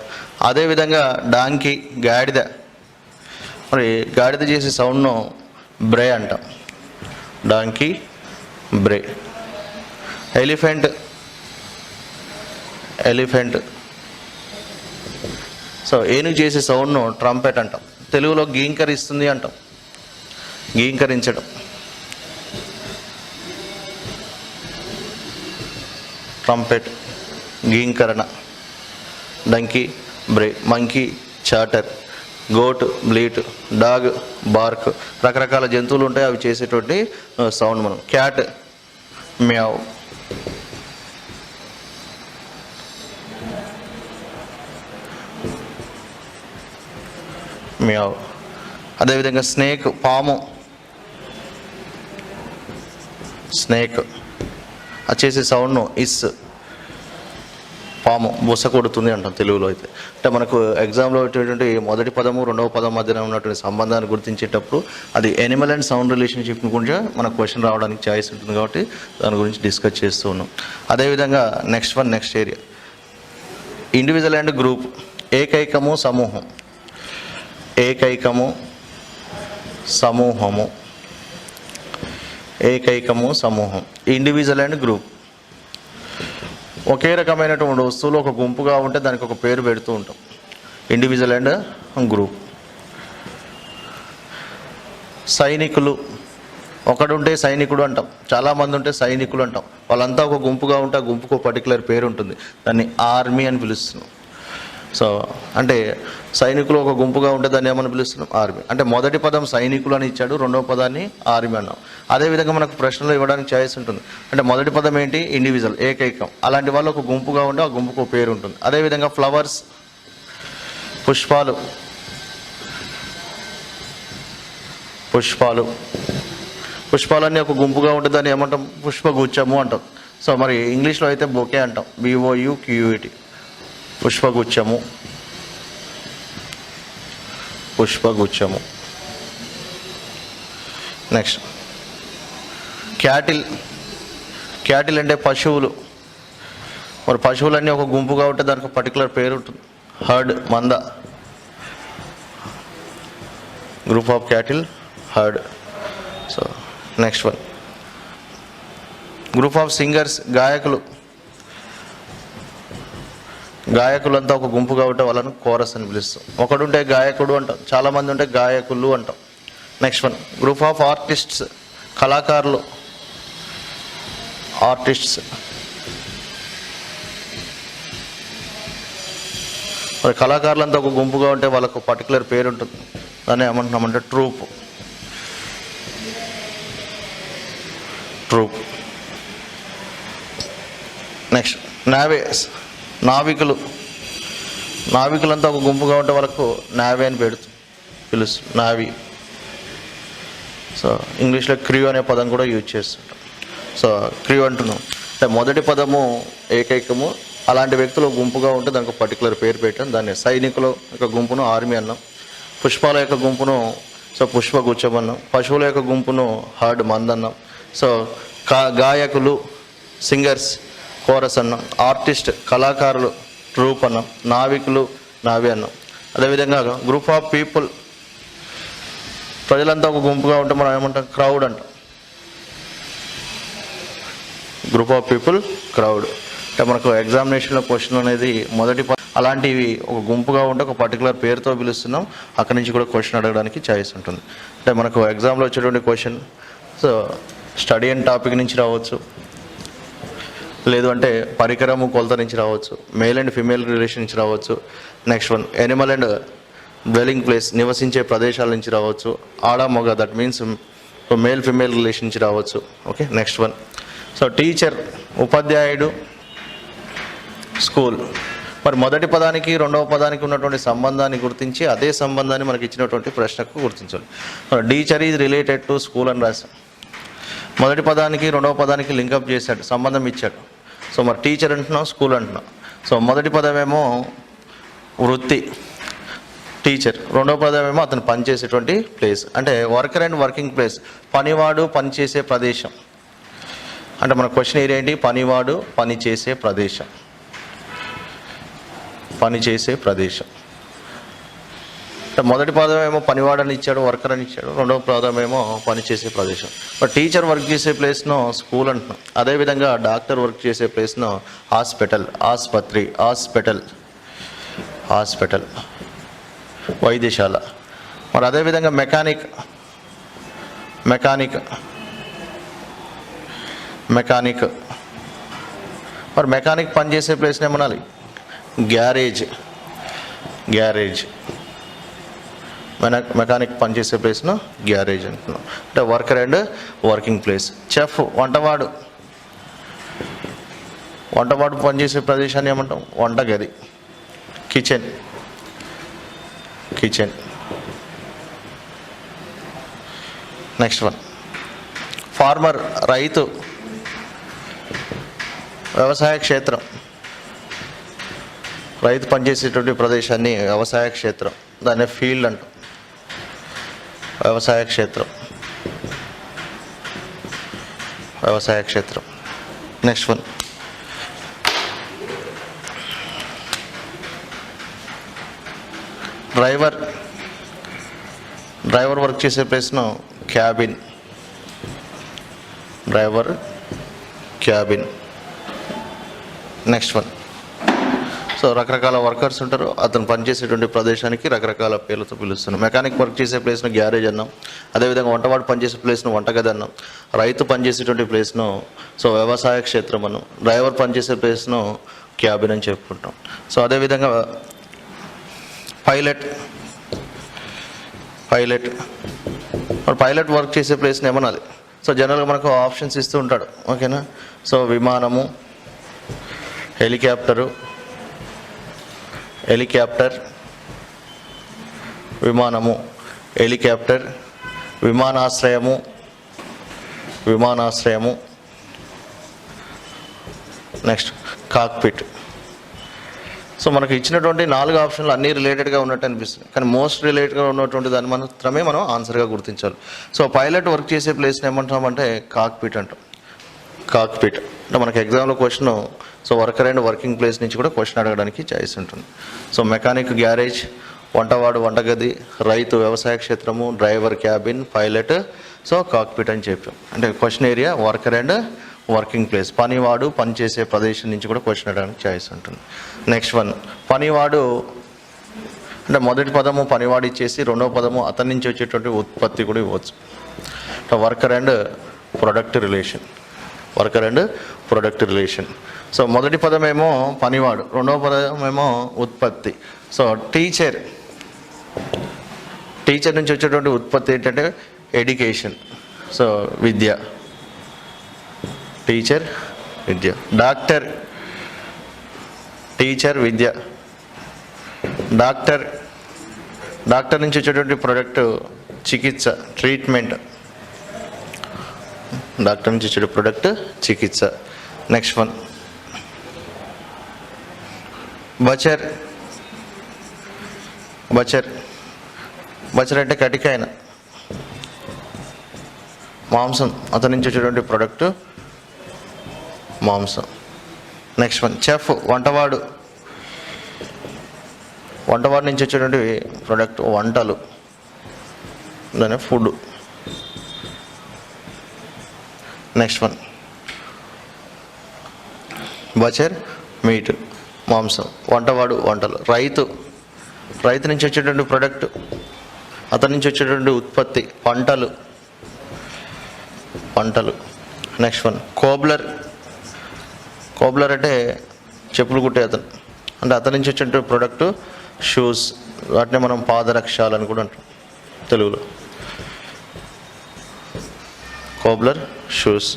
అదేవిధంగా డాంకీ, గాడిద, మరి గాడిద చేసే సౌండ్ను బ్రే అంటాం, డాంకీ బ్రే. ఎలిఫెంట్, సో ఏనుగు చేసే సౌండ్ను ట్రంపెట్ అంటాం, తెలుగులో గీంకరిస్తుంది అంటాం, గీంకరించడం. ట్రంపెట్, గీంకరణ. Donkey bray, monkey chatter, goat bleat, dog bark. రకరకాల జంతువులు ఉంటాయి, అవి చేసేటువంటి సౌండ్ మనం. క్యాట్ మ్యావ్, మ్యావ్. అదేవిధంగా స్నేక్, పాము, స్నేక్, అది చేసే సౌండ్ను ఇస్, పాము బుస కొడుతుంది అంటాం తెలుగులో అయితే. అంటే మనకు ఎగ్జామ్లో వచ్చేటువంటి మొదటి పదము రెండవ పదం మధ్యన ఉన్నటువంటి సంబంధాన్ని గుర్తించేటప్పుడు అది యానిమల్ అండ్ సౌండ్ రిలేషన్షిప్ని గురించి మనకు క్వశ్చన్ రావడానికి ఛాయిస్ ఉంటుంది కాబట్టి దాని గురించి డిస్కస్ చేస్తూ ఉన్నాం. అదేవిధంగా next area individual and group, ఏకైకము సమూహం, ఏకైకము సమూహం, ఇండివిజువల్ అండ్ గ్రూప్. ఒకే రకమైనటువంటి వస్తువులు ఒక గుంపుగా ఉంటే దానికి ఒక పేరు పెడుతూ ఉంటాం, ఇండివిజువల్ అండ్ గ్రూప్. సైనికులు, ఒకడుంటే సైనికుడు అంటాం, చాలామంది ఉంటే సైనికులు అంటాం. వాళ్ళంతా ఒక గుంపుగా ఉంటే ఆ గుంపుకు పర్టికులర్ పేరు ఉంటుంది, దాన్ని ఆర్మీ అని పిలుస్తున్నాం. సో అంటే సైనికులు ఒక గుంపుగా ఉంటే దాన్ని ఏమని పిలుస్తున్నాం, ఆర్మీ. అంటే మొదటి పదం సైనికులు అని ఇచ్చాడు, రెండవ పదాన్ని ఆర్మీ అన్నాం. అదేవిధంగా మనకు ప్రశ్నలు ఇవ్వడానికి ఛాయిస్ ఉంటుంది. అంటే మొదటి పదం ఏంటి, ఇండివిజువల్, ఏకైకం. అలాంటి వాళ్ళు ఒక గుంపుగా ఉంటే ఆ గుంపుకు ఒక పేరు ఉంటుంది. అదేవిధంగా ఫ్లవర్స్, పుష్పాలు, పుష్పాలన్నీ ఒక గుంపుగా ఉంటే దాన్ని ఏమంటాం, పుష్పగుచ్చము అంటాం. సో మరి ఇంగ్లీష్లో అయితే బొకే అంటాం, BOUQUET, పుష్పగుచ్చము. నెక్స్ట్ క్యాటిల్ అంటే పశువులు. మరి పశువులన్నీ ఒక గుంపుగా ఉంటే దానికి పర్టికులర్ పేరు ఉంటుంది, హర్డ్, మంద. Group of cattle, herd. So next one, group of singers, గాయకులంతా ఒక గుంపుగా ఉంటే వాళ్ళను కోరస్ అని పిలుస్తాం. ఒకడుంటే గాయకుడు అంటాం, చాలామంది ఉంటే గాయకులు అంటాం. Next one, group of artists, కళాకారులు, మరి కళాకారులంతా ఒక గుంపుగా ఉంటే వాళ్ళకు పర్టికులర్ పేరు ఉంటుంది, దాన్ని ఏమంటున్నామంటే ట్రూప్. నెక్స్ట్ నావికులంతా ఒక గుంపుగా ఉంటే వాళ్ళకు నావీ అని పిలుస్తుంది, నావీ. సో ఇంగ్లీష్లో క్రూ అనే పదం కూడా యూజ్ చేస్తుంటాం. సో క్రూ అంటున్నాం అంటే మొదటి పదము ఏకైకము, అలాంటి వ్యక్తులు గుంపుగా ఉంటే దానికి పర్టికులర్ పేరు పెట్టాం, దాన్ని సైనికుల యొక్క గుంపును ఆర్మీ అన్నాం. పుష్పాల యొక్క గుంపును పుష్పగుచ్చం అన్నాం. పశువుల యొక్క గుంపును హర్డ్, మంద అన్నాం. సో గాయకులు, సింగర్స్, కోరస్ అన్నాం. ఆర్టిస్ట్, కళాకారులు, ట్రూప్ అన్నాం. నావికులు, నావీ అన్నాం. అదేవిధంగా గ్రూప్ ఆఫ్ పీపుల్, ప్రజలంతా ఒక గుంపుగా ఉంటే మనం ఏమంటాం, క్రౌడ్ అంటాం. Group of people, crowd. అంటే మనకు ఎగ్జామినేషన్లో క్వశ్చన్ అనేది అలాంటివి ఒక గుంపుగా ఉంటే ఒక పర్టికులర్ పేరుతో పిలుస్తున్నాం, అక్కడి నుంచి కూడా క్వశ్చన్ అడగడానికి ఛాయిస్ ఉంటుంది. అంటే మనకు ఎగ్జామ్లో వచ్చేటువంటి question so study and topic నుంచి రావచ్చు, లేదు అంటే పరికరము, కొలత నుంచి రావచ్చు, మేల్ అండ్ ఫిమేల్ రిలేషన్ నుంచి రావచ్చు. Next one, Animal and dwelling place, నివసించే ప్రదేశాల నుంచి రావచ్చు. ఆడ మగ, that means male female relation నుంచి రావచ్చు. Okay, next one. So teacher, ఉపాధ్యాయుడు, స్కూల్. మరి మొదటి పదానికి రెండవ పదానికి ఉన్నటువంటి సంబంధాన్ని గుర్తించి అదే సంబంధాన్ని మనకి ఇచ్చినటువంటి ప్రశ్నకు గుర్తించాలి. Teacher is related to school అని రాశాం. మొదటి పదానికి రెండవ పదానికి లింకప్ చేశాడు, సంబంధం ఇచ్చాడు. సో మరి టీచర్ అంటున్నాం, స్కూల్ అంటున్నాం. సో మొదటి పదమేమో వృత్తి, టీచర్. రెండవ పదమేమో అతను పనిచేసేటువంటి ప్లేస్, అంటే వర్కర్ అండ్ వర్కింగ్ ప్లేస్, పనివాడు పనిచేసే ప్రదేశం. అంటే మన క్వశ్చన్ ఏరియా ఏంటి, పనివాడు పనిచేసే ప్రదేశం, మొదటి పదం ఏమో పనివాడని ఇచ్చాడు, వర్కర్ అని ఇచ్చాడు. రెండవ పదం ఏమో పనిచేసే ప్రదేశం. బట్ టీచర్ వర్క్ చేసే ప్లేస్ను స్కూల్ అంటున్నాం. అదేవిధంగా డాక్టర్ వర్క్ చేసే ప్లేస్ను హాస్పిటల్, ఆసుపత్రి, హాస్పిటల్, వైద్యశాల. మరి అదేవిధంగా మెకానిక్, మరి మెకానిక్ పనిచేసే ప్లేస్ని ఏమనాలి, గ్యారేజ్. మెకానిక్ పనిచేసే ప్లేస్ను గ్యారేజ్ అంటున్నాం. అంటే worker and working place. Chef, వంటవాడు పనిచేసే ప్రదేశాన్ని ఏమంటాం, వంటగది, కిచెన్. నెక్స్ట్ వన్, ఫార్మర్, రైతు, వ్యవసాయ క్షేత్రం. రైతు పనిచేసేటువంటి ప్రదేశాన్ని వ్యవసాయ క్షేత్రం, దాన్ని ఫీల్డ్ అంటాం, వ్యవసాయ క్షేత్రం. నెక్స్ట్ వన్, డ్రైవర్ వర్క్ చేసే ప్లేస్ను క్యాబిన్. Next one. సో రకరకాల వర్కర్స్ ఉంటారు, అతను పనిచేసేటువంటి ప్రదేశానికి రకరకాల పేర్లతో పిలుస్తున్నాం. మెకానిక్ వర్క్ చేసే ప్లేస్ను గ్యారేజ్ అన్నాం, అదేవిధంగా వంటవాడు పనిచేసే ప్లేస్ను వంటగది అన్నాం, రైతు పనిచేసేటువంటి ప్లేస్ను సో వ్యవసాయ క్షేత్రం అన్నాం, డ్రైవర్ పనిచేసే ప్లేస్ను క్యాబిన్ అని చెప్పుకుంటాం. సో అదేవిధంగా పైలట్ మరి పైలట్ వర్క్ చేసే ప్లేస్ని ఏమనాలి? సో జనరల్గా మనకు ఆప్షన్స్ ఇస్తూ ఉంటాడు, ఓకేనా. సో విమానము, హెలికాప్టర్, విమానము, హెలికాప్టర్, విమానాశ్రయము, నెక్స్ట్ కాక్పిట్. సో మనకు ఇచ్చినటువంటి 4 ఆప్షన్లు అన్నీ రిలేటెడ్గా ఉన్నట్టు అనిపిస్తుంది, కానీ మోస్ట్ రిలేటెడ్గా ఉన్నటువంటి దాన్ని మాత్రమే మనం ఆన్సర్గా గుర్తించాలి. సో పైలట్ వర్క్ చేసే ప్లేస్ని ఏమంటామంటే కాక్పిట్ అంటాం. కాక్పిట్ అంటే మనకి ఎగ్జామ్లో question, so worker and working place నుంచి కూడా క్వశ్చన్ అడగడానికి ఛాయిస్ ఉంటుంది. సో మెకానిక్ గ్యారేజ్, వంటవాడు వంటగది, రైతు వ్యవసాయ క్షేత్రము, driver cabin, pilot so cockpit అని చెప్పాం. అంటే question area worker and working place, పనివాడు పనిచేసే ప్రదేశం నుంచి కూడా క్వశ్చన్ అడగడానికి ఛాయిస్ ఉంటుంది. నెక్స్ట్ వన్, పనివాడు అంటే మొదటి పదము పనివాడు ఇచ్చేసి రెండవ పదము అతని నుంచి వచ్చేటువంటి ఉత్పత్తి కూడా ఇవ్వచ్చు. Worker and product relation. So మొదటి పదమేమో పనివాడు, రెండవ పదమేమో ఉత్పత్తి. సో టీచర్ నుంచి వచ్చేటువంటి ఉత్పత్తి ఏంటంటే ఎడ్యుకేషన్, సో విద్య, టీచర్ విద్య. డాక్టర్ నుంచి వచ్చేటువంటి ప్రొడక్ట్ చికిత్స, ట్రీట్మెంట్. డాక్టర్ నుంచి వచ్చే ప్రొడక్ట్ చికిత్స. నెక్స్ట్ వన్, బచర్ అంటే కటికాయన, మాంసం, అతని నుంచి వచ్చేటువంటి ప్రొడక్ట్ మాంసం. నెక్స్ట్ వన్, చెఫ్ వంటవాడు నుంచి వచ్చేటువంటి ప్రొడక్ట్ వంటలు, దాని ఫుడ్. నెక్స్ట్ వన్, బచర్ మీట్, మాంసం, వంటవాడు వంటలు. రైతు నుంచి వచ్చేటువంటి ప్రొడక్ట్, అతని నుంచి వచ్చేటువంటి ఉత్పత్తి పంటలు. నెక్స్ట్ వన్, కోబ్లర్ అంటే చెప్పులు కుట్టే అతను, అంటే అతని నుంచి వచ్చేటువంటి ప్రొడక్ట్ షూస్, వాటిని మనం పాదరక్షాలు అని కూడా అంటాం తెలుగులో. Cobbler shoes.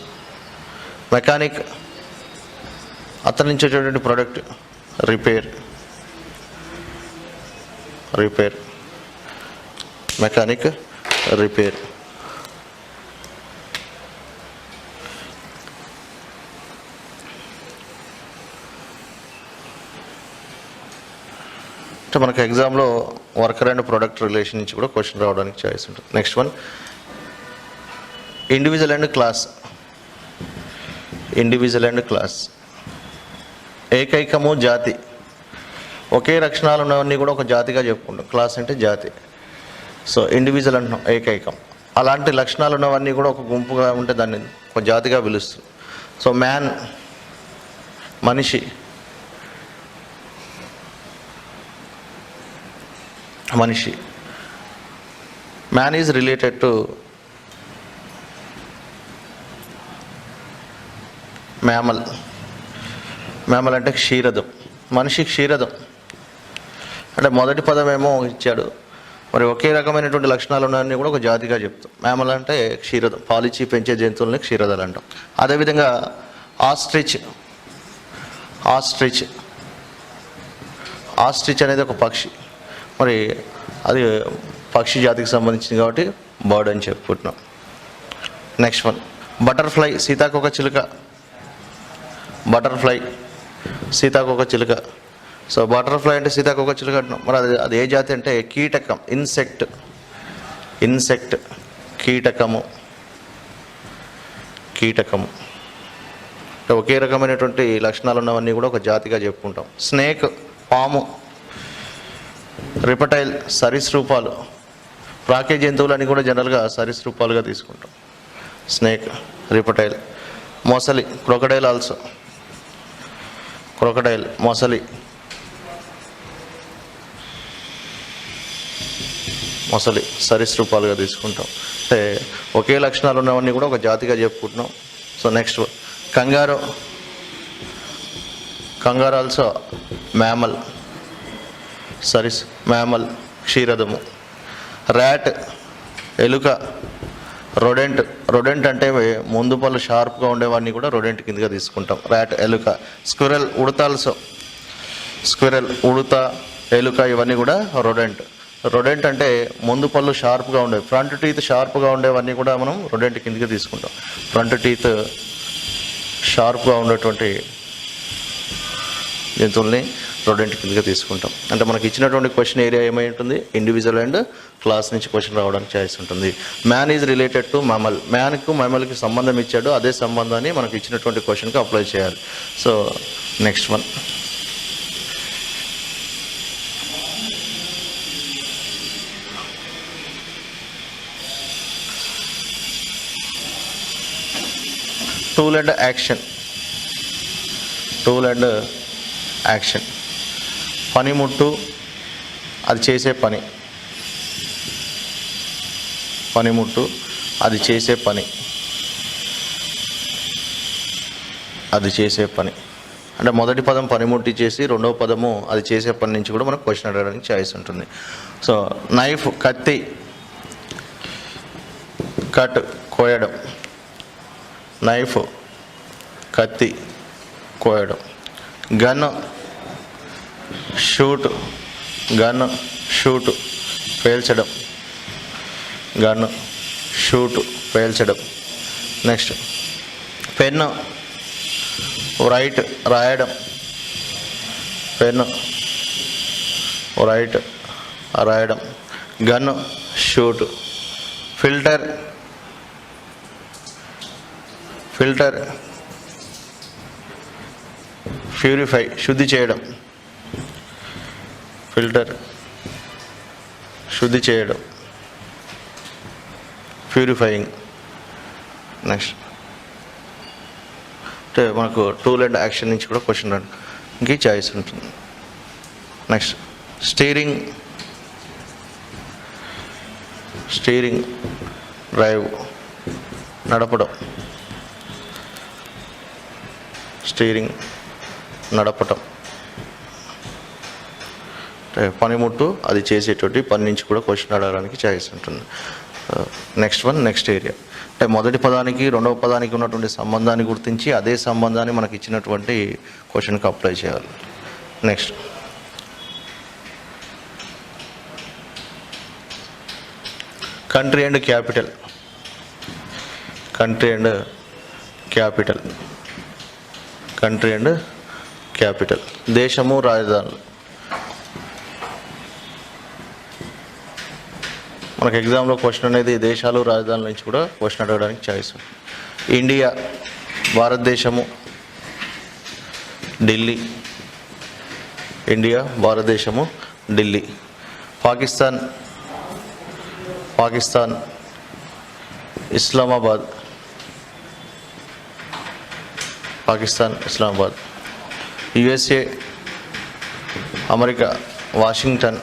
మెకానిక్ అతని నుంచి వచ్చేటువంటి ప్రోడక్ట్ రిపేర్. Mechanic repair. అంటే మనకు ఎగ్జామ్లో వర్కర్ అండ్ ప్రొడక్ట్ రిలేషన్ నుంచి కూడా క్వశ్చన్ రావడానికి ఛాయిస్ ఉంటుంది. Next one, individual and class. ఏకైకము జాతి, ఒకే లక్షణాలు ఉన్నవన్నీ కూడా ఒక జాతిగా చెప్పుకుంటాం. క్లాస్ అంటే జాతి. సో ఇండివిజువల్ అంటున్నాం, ఏకైకం. అలాంటి లక్షణాలు ఉన్నవన్నీ కూడా ఒక గుంపుగా ఉంటే దాన్ని ఒక జాతిగా పిలుస్తుంది. సో మ్యాన్ మనిషి, man is related to mammal అంటే క్షీరదం. మనిషి క్షీరదం అంటే మొదటి పదం ఏమో ఇచ్చాడు, మరి ఒకే రకమైనటువంటి లక్షణాలు ఉన్నాయని కూడా ఒక జాతిగా చెప్తాం. మ్యామల్ అంటే క్షీరదం, పాలిచ్చి పెంచే జంతువులని క్షీరదాలు అంటాం. అదేవిధంగా ఆస్ట్రిచ్ అనేది ఒక పక్షి, మరి అది పక్షి జాతికి సంబంధించింది కాబట్టి బర్డ్ అని చెప్పుకుంటున్నాం. నెక్స్ట్ వన్, బటర్ఫ్లై సీతాకోక చిలుక. సో బటర్ఫ్లై అంటే సీతాకోక చిలుక అంటున్నాం. మరి అది ఏ జాతి అంటే కీటకం, ఇన్సెక్ట్ కీటకము. అంటే ఒకే రకమైనటువంటి లక్షణాలు ఉన్నవన్నీ కూడా ఒక జాతిగా చెప్పుకుంటాం. స్నేక్ పాము. రిపటైల్ సరీసృపాలు, ప్రాకే జంతువులని కూడా జనరల్గా సరీసృపాలుగా తీసుకుంటాం. స్నేక్, రిపటైల్. మొసలి క్రొకడైల్ ఆల్సో. క్రొకడైల్ మొసలి, మొసలి సరీసృపాలుగా తీసుకుంటాం. అంటే ఒకే లక్షణాలు ఉన్నవన్నీ కూడా ఒక జాతిగా చెప్పుకుంటున్నాం. So next kangaroo, kangaroo also mammal, సరీస్ మ్యామల్ క్షీరదము. ర్యాట్ ఎలుక, రొడెంట్, రొడెంట్ అంటే ముందు పళ్ళు షార్ప్గా ఉండేవాడిని కూడా రొడెంట్ కిందగా తీసుకుంటాం. ర్యాట్ ఎలుక. స్క్విరల్ ఉడత ఆల్సో, స్క్విరల్ ఉడత ఎలుక ఇవన్నీ కూడా రొడెంట్. రొడెంట్ అంటే ముందు పళ్ళు షార్ప్గా ఉండేవి, ఫ్రంట్ టీత్ షార్ప్గా ఉండేవన్నీ కూడా మనం రొడెంట్ కిందకి తీసుకుంటాం. ఫ్రంట్ టీత్ షార్ప్గా ఉండేటువంటి జంతువుల్ని రొడెంట్ కిందగా తీసుకుంటాం. అంటే మనకి ఇచ్చినటువంటి క్వశ్చన్ ఏరియా ఏమై ఉంటుంది, ఇండివిజువల్ అండ్ క్లాస్ నుంచి క్వశ్చన్ రావడానికి ఛాయిస్ ఉంటుంది. మ్యాన్ ఈజ్ రిలేటెడ్ టు మమల్, మ్యాన్కు మమల్కి సంబంధం ఇచ్చాడు, అదే సంబంధాన్ని మనకు ఇచ్చినటువంటి క్వశ్చన్కి అప్లై చేయాలి. So next one, tool and action, tool and action. పనిముట్టు, అది చేసే పని, పనిముట్టు అది చేసే పని, అది చేసే పని. అంటే మొదటి పదం పనిముట్టి చేసి, రెండవ పదము అది చేసే పని నుంచి కూడా మనకు క్వశ్చన్ అడగడానికి ఛాయిస్ ఉంటుంది. సో నైఫ్ కత్తి, కట్ కోయడం, నైఫ్ కత్తి కోయడం. గన్ షూట్, గన్ షూట్ పేల్చడం, గన్ షూట్ పేల్చడం. నెక్స్ట్ పెన్ను రైట్ రాయడం, పెన్ను రైట్ రాయడం. Gun shoot. Filter, filter purify శుద్ధి చేయడం, ఫిల్టర్ శుద్ధి చేయడం, ప్యూరిఫైయింగ్. నెక్స్ట్ అంటే మనకు టూల్ అండ్ యాక్షన్ నుంచి కూడా క్వశ్చన్ రావడానికి ఛాయిస్ ఉంటుంది. నెక్స్ట్ స్టీరింగ్, స్టీరింగ్ డ్రైవ్ నడపడం, స్టీరింగ్ నడపటం. పనిముట్టు అది చేసేటువంటి పని నుంచి కూడా క్వశ్చన్ అడగడానికి ఛాయిస్ ఉంటుంది. Next one, next area. అంటే మొదటి పదానికి రెండవ పదానికి ఉన్నటువంటి సంబంధాన్ని గుర్తించి అదే సంబంధాన్ని మనకి ఇచ్చినటువంటి క్వశ్చన్కి అప్లై చేయాలి. Next country and capital, country and capital, country and capital. దేశము రాజధానులు. మనకు ఎగ్జామ్లో క్వశ్చన్ అనేది దేశాలు రాజధానుల నుంచి కూడా క్వశ్చన్ అడగడానికి ఛాయిస్ ఉంది. ఇండియా భారతదేశము, ఢిల్లీ, ఇండియా భారతదేశము Delhi. Pakistan, Pakistan Islamabad, Pakistan Islamabad. USA America Washington,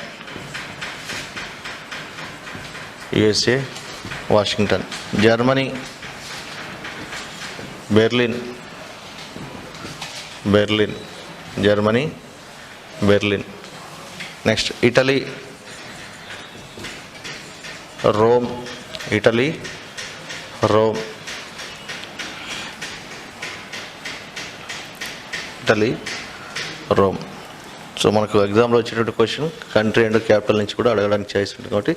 USA Washington. Germany Berlin, Berlin Germany Berlin. Next Italy Rome, Italy Rome, Italy Rome. So మనకు ఎగ్జామ్లో వచ్చేటువంటి క్వశ్చన్ కంట్రీ అండ్ క్యాపిటల్ నుంచి కూడా అడగడానికి ఛాయిస్ ఉంటుంది. కాబట్టి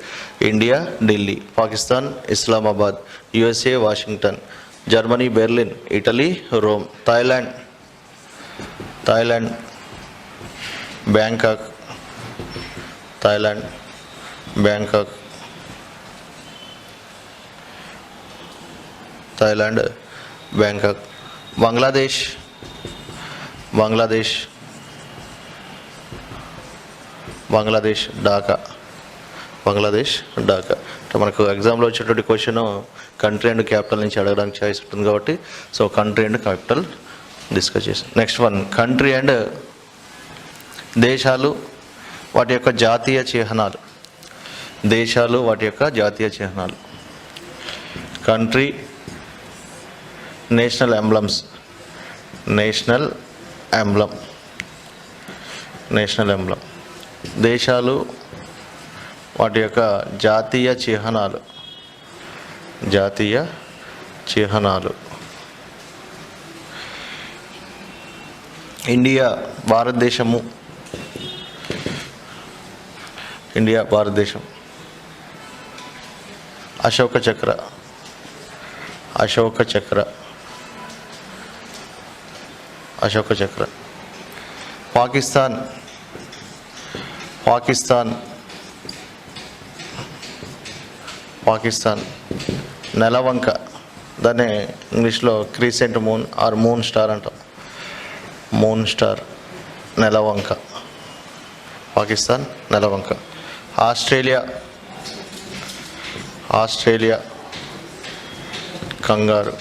India Delhi, Pakistan Islamabad, USA Washington, Germany Berlin, Italy Rome. Thailand, Thailand Bangkok, Thailand Bangkok, Thailand Bangkok. Bangladesh, Bangladesh, Bangladesh Dhaka, Bangladesh Dhaka. అంటే మనకు ఎగ్జామ్లో వచ్చేటువంటి క్వశ్చన్ కంట్రీ అండ్ క్యాపిటల్ నుంచి అడగడానికి ఛాయిస్ ఉంటుంది కాబట్టి so country and capital discuss చేసాం. నెక్స్ట్ వన్, కంట్రీ అండ్ దేశాలు వాటి యొక్క జాతీయ చిహ్నాలు. దేశాలు వాటి యొక్క జాతీయ చిహ్నాలు. Country, national emblems. National emblem. National emblem. దేశాలు వాటి యొక్క జాతీయ చిహ్నాలు. జాతీయ చిహ్నాలు. ఇండియా భారతదేశము. ఇండియా భారతదేశం. అశోక చక్ర. అశోక చక్ర. అశోక చక్ర. పాకిస్తాన్. పాకిస్తాన్. పాకిస్తాన్. నెలవంక. దాన్ని ఇంగ్లీష్లో crescent moon or moon star అంటాం. Moon star. నెలవంక. పాకిస్తాన్ నెలవంక. Australia. Australia. Kangaroo.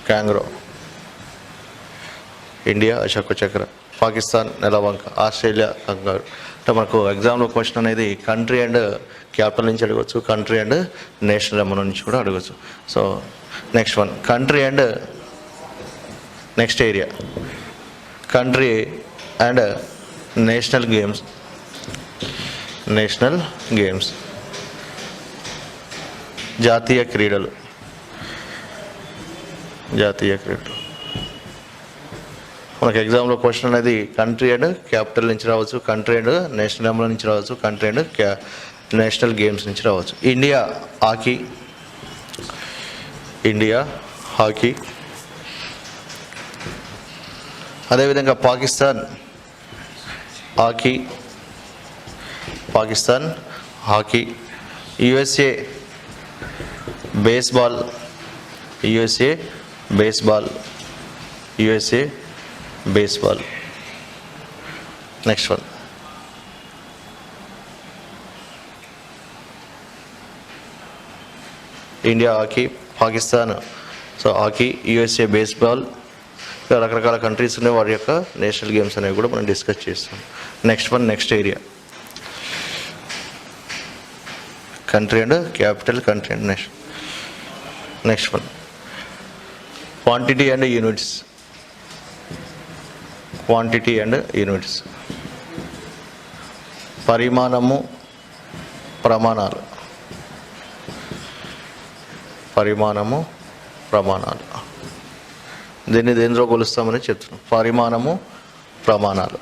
Kangaroo. India Ashoka చక్ర, పాకిస్తాన్ నెలవంక, ఆస్ట్రేలియా కంగారు. అంటే మనకు ఎగ్జామ్లో క్వశ్చన్ అనేది కంట్రీ అండ్ క్యాపిటల్ నుంచి అడగవచ్చు, కంట్రీ అండ్ నేషనల్ ఎంబ్లమ్ నుంచి కూడా అడగవచ్చు. So next one, country and next area, country and national games. National games, జాతీయ క్రీడలు. జాతీయ క్రీడలు మనకు ఎగ్జామ్లో క్వశ్చన్ అనేది కంట్రీ అండ్ క్యాపిటల్ నుంచి రావచ్చు, కంట్రీ అండ్ నేషనల్ ఎంబ్లమ్ నుంచి రావచ్చు, కంట్రీ అండ్ నేషనల్ గేమ్స్ నుంచి రావచ్చు. India hockey. India hockey. అదేవిధంగా Pakistan hockey. Pakistan hockey. USA baseball. USA baseball. USA baseball. Next one, India hockey, Pakistan so hockey, USA baseball. రకరకాల countries ఉన్నాయి, వారి యొక్క నేషనల్ గేమ్స్ అనేవి కూడా మనం డిస్కస్ చేస్తాం. Next one, next area, country and capital, country and nation. Next one, quantity and units. Quantity and units, పరిమాణము, ప్రమాణాలు. పరిమాణము, ప్రమాణాలు. దీన్ని దేనిలో కొలుస్తామని చెప్తున్నాం, పరిమాణము, ప్రమాణాలు.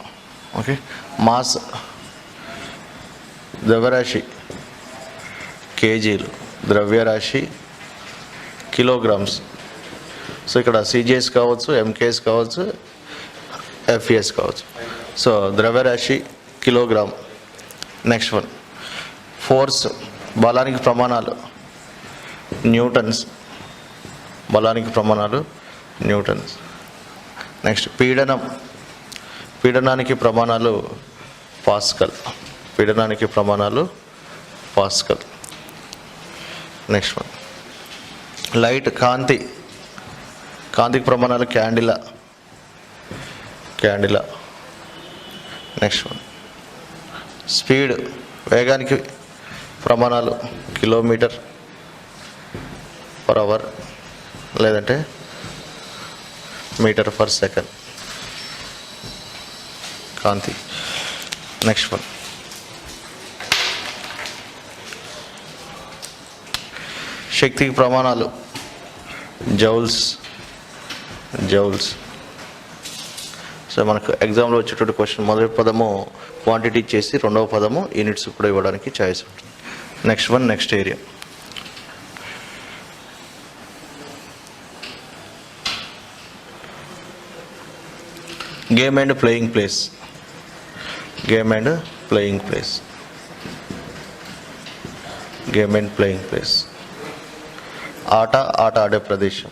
ఓకే. మాస్, ద్రవ్యరాశి, కేజీలు, ద్రవ్యరాశి, కిలోగ్రామ్స్. సో ఇక్కడ సిజిఎస్ కావచ్చు, ఎంకేఎస్ కావచ్చు, ఎఫ్ఈఎస్ కావచ్చు. సో ద్రవ్యరాశి, కిలోగ్రామ్. నెక్స్ట్ వన్, ఫోర్స్, బలానికి ప్రమాణాలు, న్యూటన్స్. బలానికి ప్రమాణాలు న్యూటన్స్. నెక్స్ట్ పీడనం, పీడనానికి ప్రమాణాలు పాస్కల్. పీడనానికి ప్రమాణాలు పాస్కల్. నెక్స్ట్ వన్, లైట్, కాంతి, కాంతికి ప్రమాణాలు క్యాండిలా. క్యాండిలా. నెక్స్ట్ వన్, స్పీడ్, వేగానికి ప్రమాణాలు కిలోమీటర్ పర్ అవర్ లేదంటే మీటర్ పర్ సెకండ్. కాంతి. నెక్స్ట్ వన్, శక్తికి ప్రమాణాలు జౌల్స్. జౌల్స్. సో మనకు ఎగ్జామ్లో వచ్చేటువంటి క్వశ్చన్ మొదటి పదము క్వాంటిటీ ఇచ్చేసి రెండవ పదము యూనిట్స్ కూడా ఇవ్వడానికి ఛాయిస్ ఉంటుంది. Next one, next area, game and playing place. Game and playing place. Game and playing place, ఆట, ఆట ఆడే ప్రదేశం.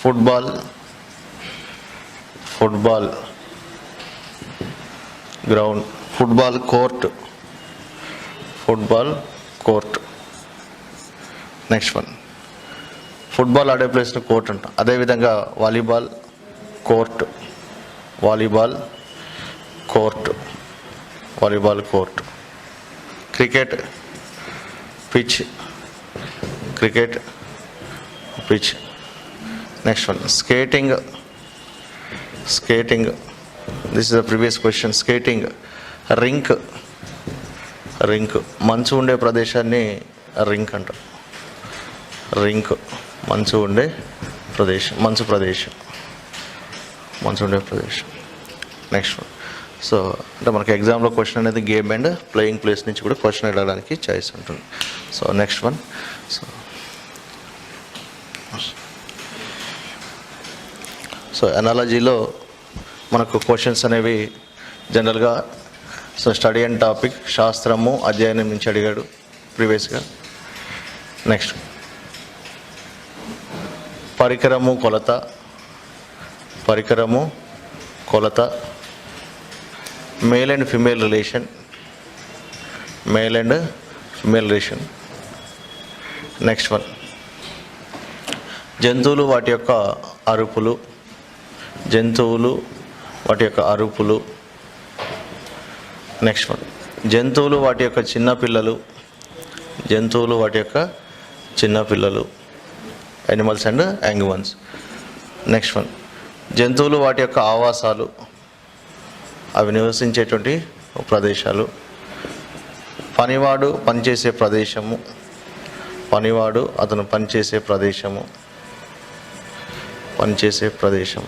Football, football ground, football court. Football court. Next one, football ఆడే ప్లేస్లో కోర్ట్ అంటాం. అదేవిధంగా volleyball court, volleyball court, volleyball court. Cricket pitch, cricket pitch. Next one, skating, skating. This is the previous question. Skating rink, rink. మంచు ఉండే ప్రదేశాన్ని rink అంటారు. Rink మంచు ఉండే ప్రదేశం, మంచు ప్రదేశం, మంచు ఉండే ప్రదేశం. Next one. సో అంటే మనకి ఎగ్జామ్లో క్వశ్చన్ అనేది గేమ్ అండ్ ప్లేయింగ్ ప్లేస్ నుంచి కూడా క్వశ్చన్ అడగడానికి ఛాయిస్ ఉంటుంది. So next one. సో అనాలజీలో మనకు క్వశ్చన్స్ అనేవి జనరల్గా స్టడీ అండ్ టాపిక్, శాస్త్రము అధ్యయనం నుంచి అడిగాడు ప్రీవియస్గా. నెక్స్ట్ పరికరము కొలత, పరికరము కొలత. Male and female relation, male and female relation. Next one, జంతువులు వాటి యొక్క అరుపులు, జంతువులు వాటి యొక్క అరుపులు. నెక్స్ట్ వన్, జంతువులు వాటి యొక్క చిన్నపిల్లలు, జంతువులు వాటి యొక్క చిన్నపిల్లలు. Animals and young ones. Next one, జంతువులు వాటి యొక్క ఆవాసాలు, అవి నివసించేటువంటి ప్రదేశాలు. పనివాడు పనిచేసే ప్రదేశము, పనివాడు అతను పనిచేసే ప్రదేశము, పనిచేసే ప్రదేశం.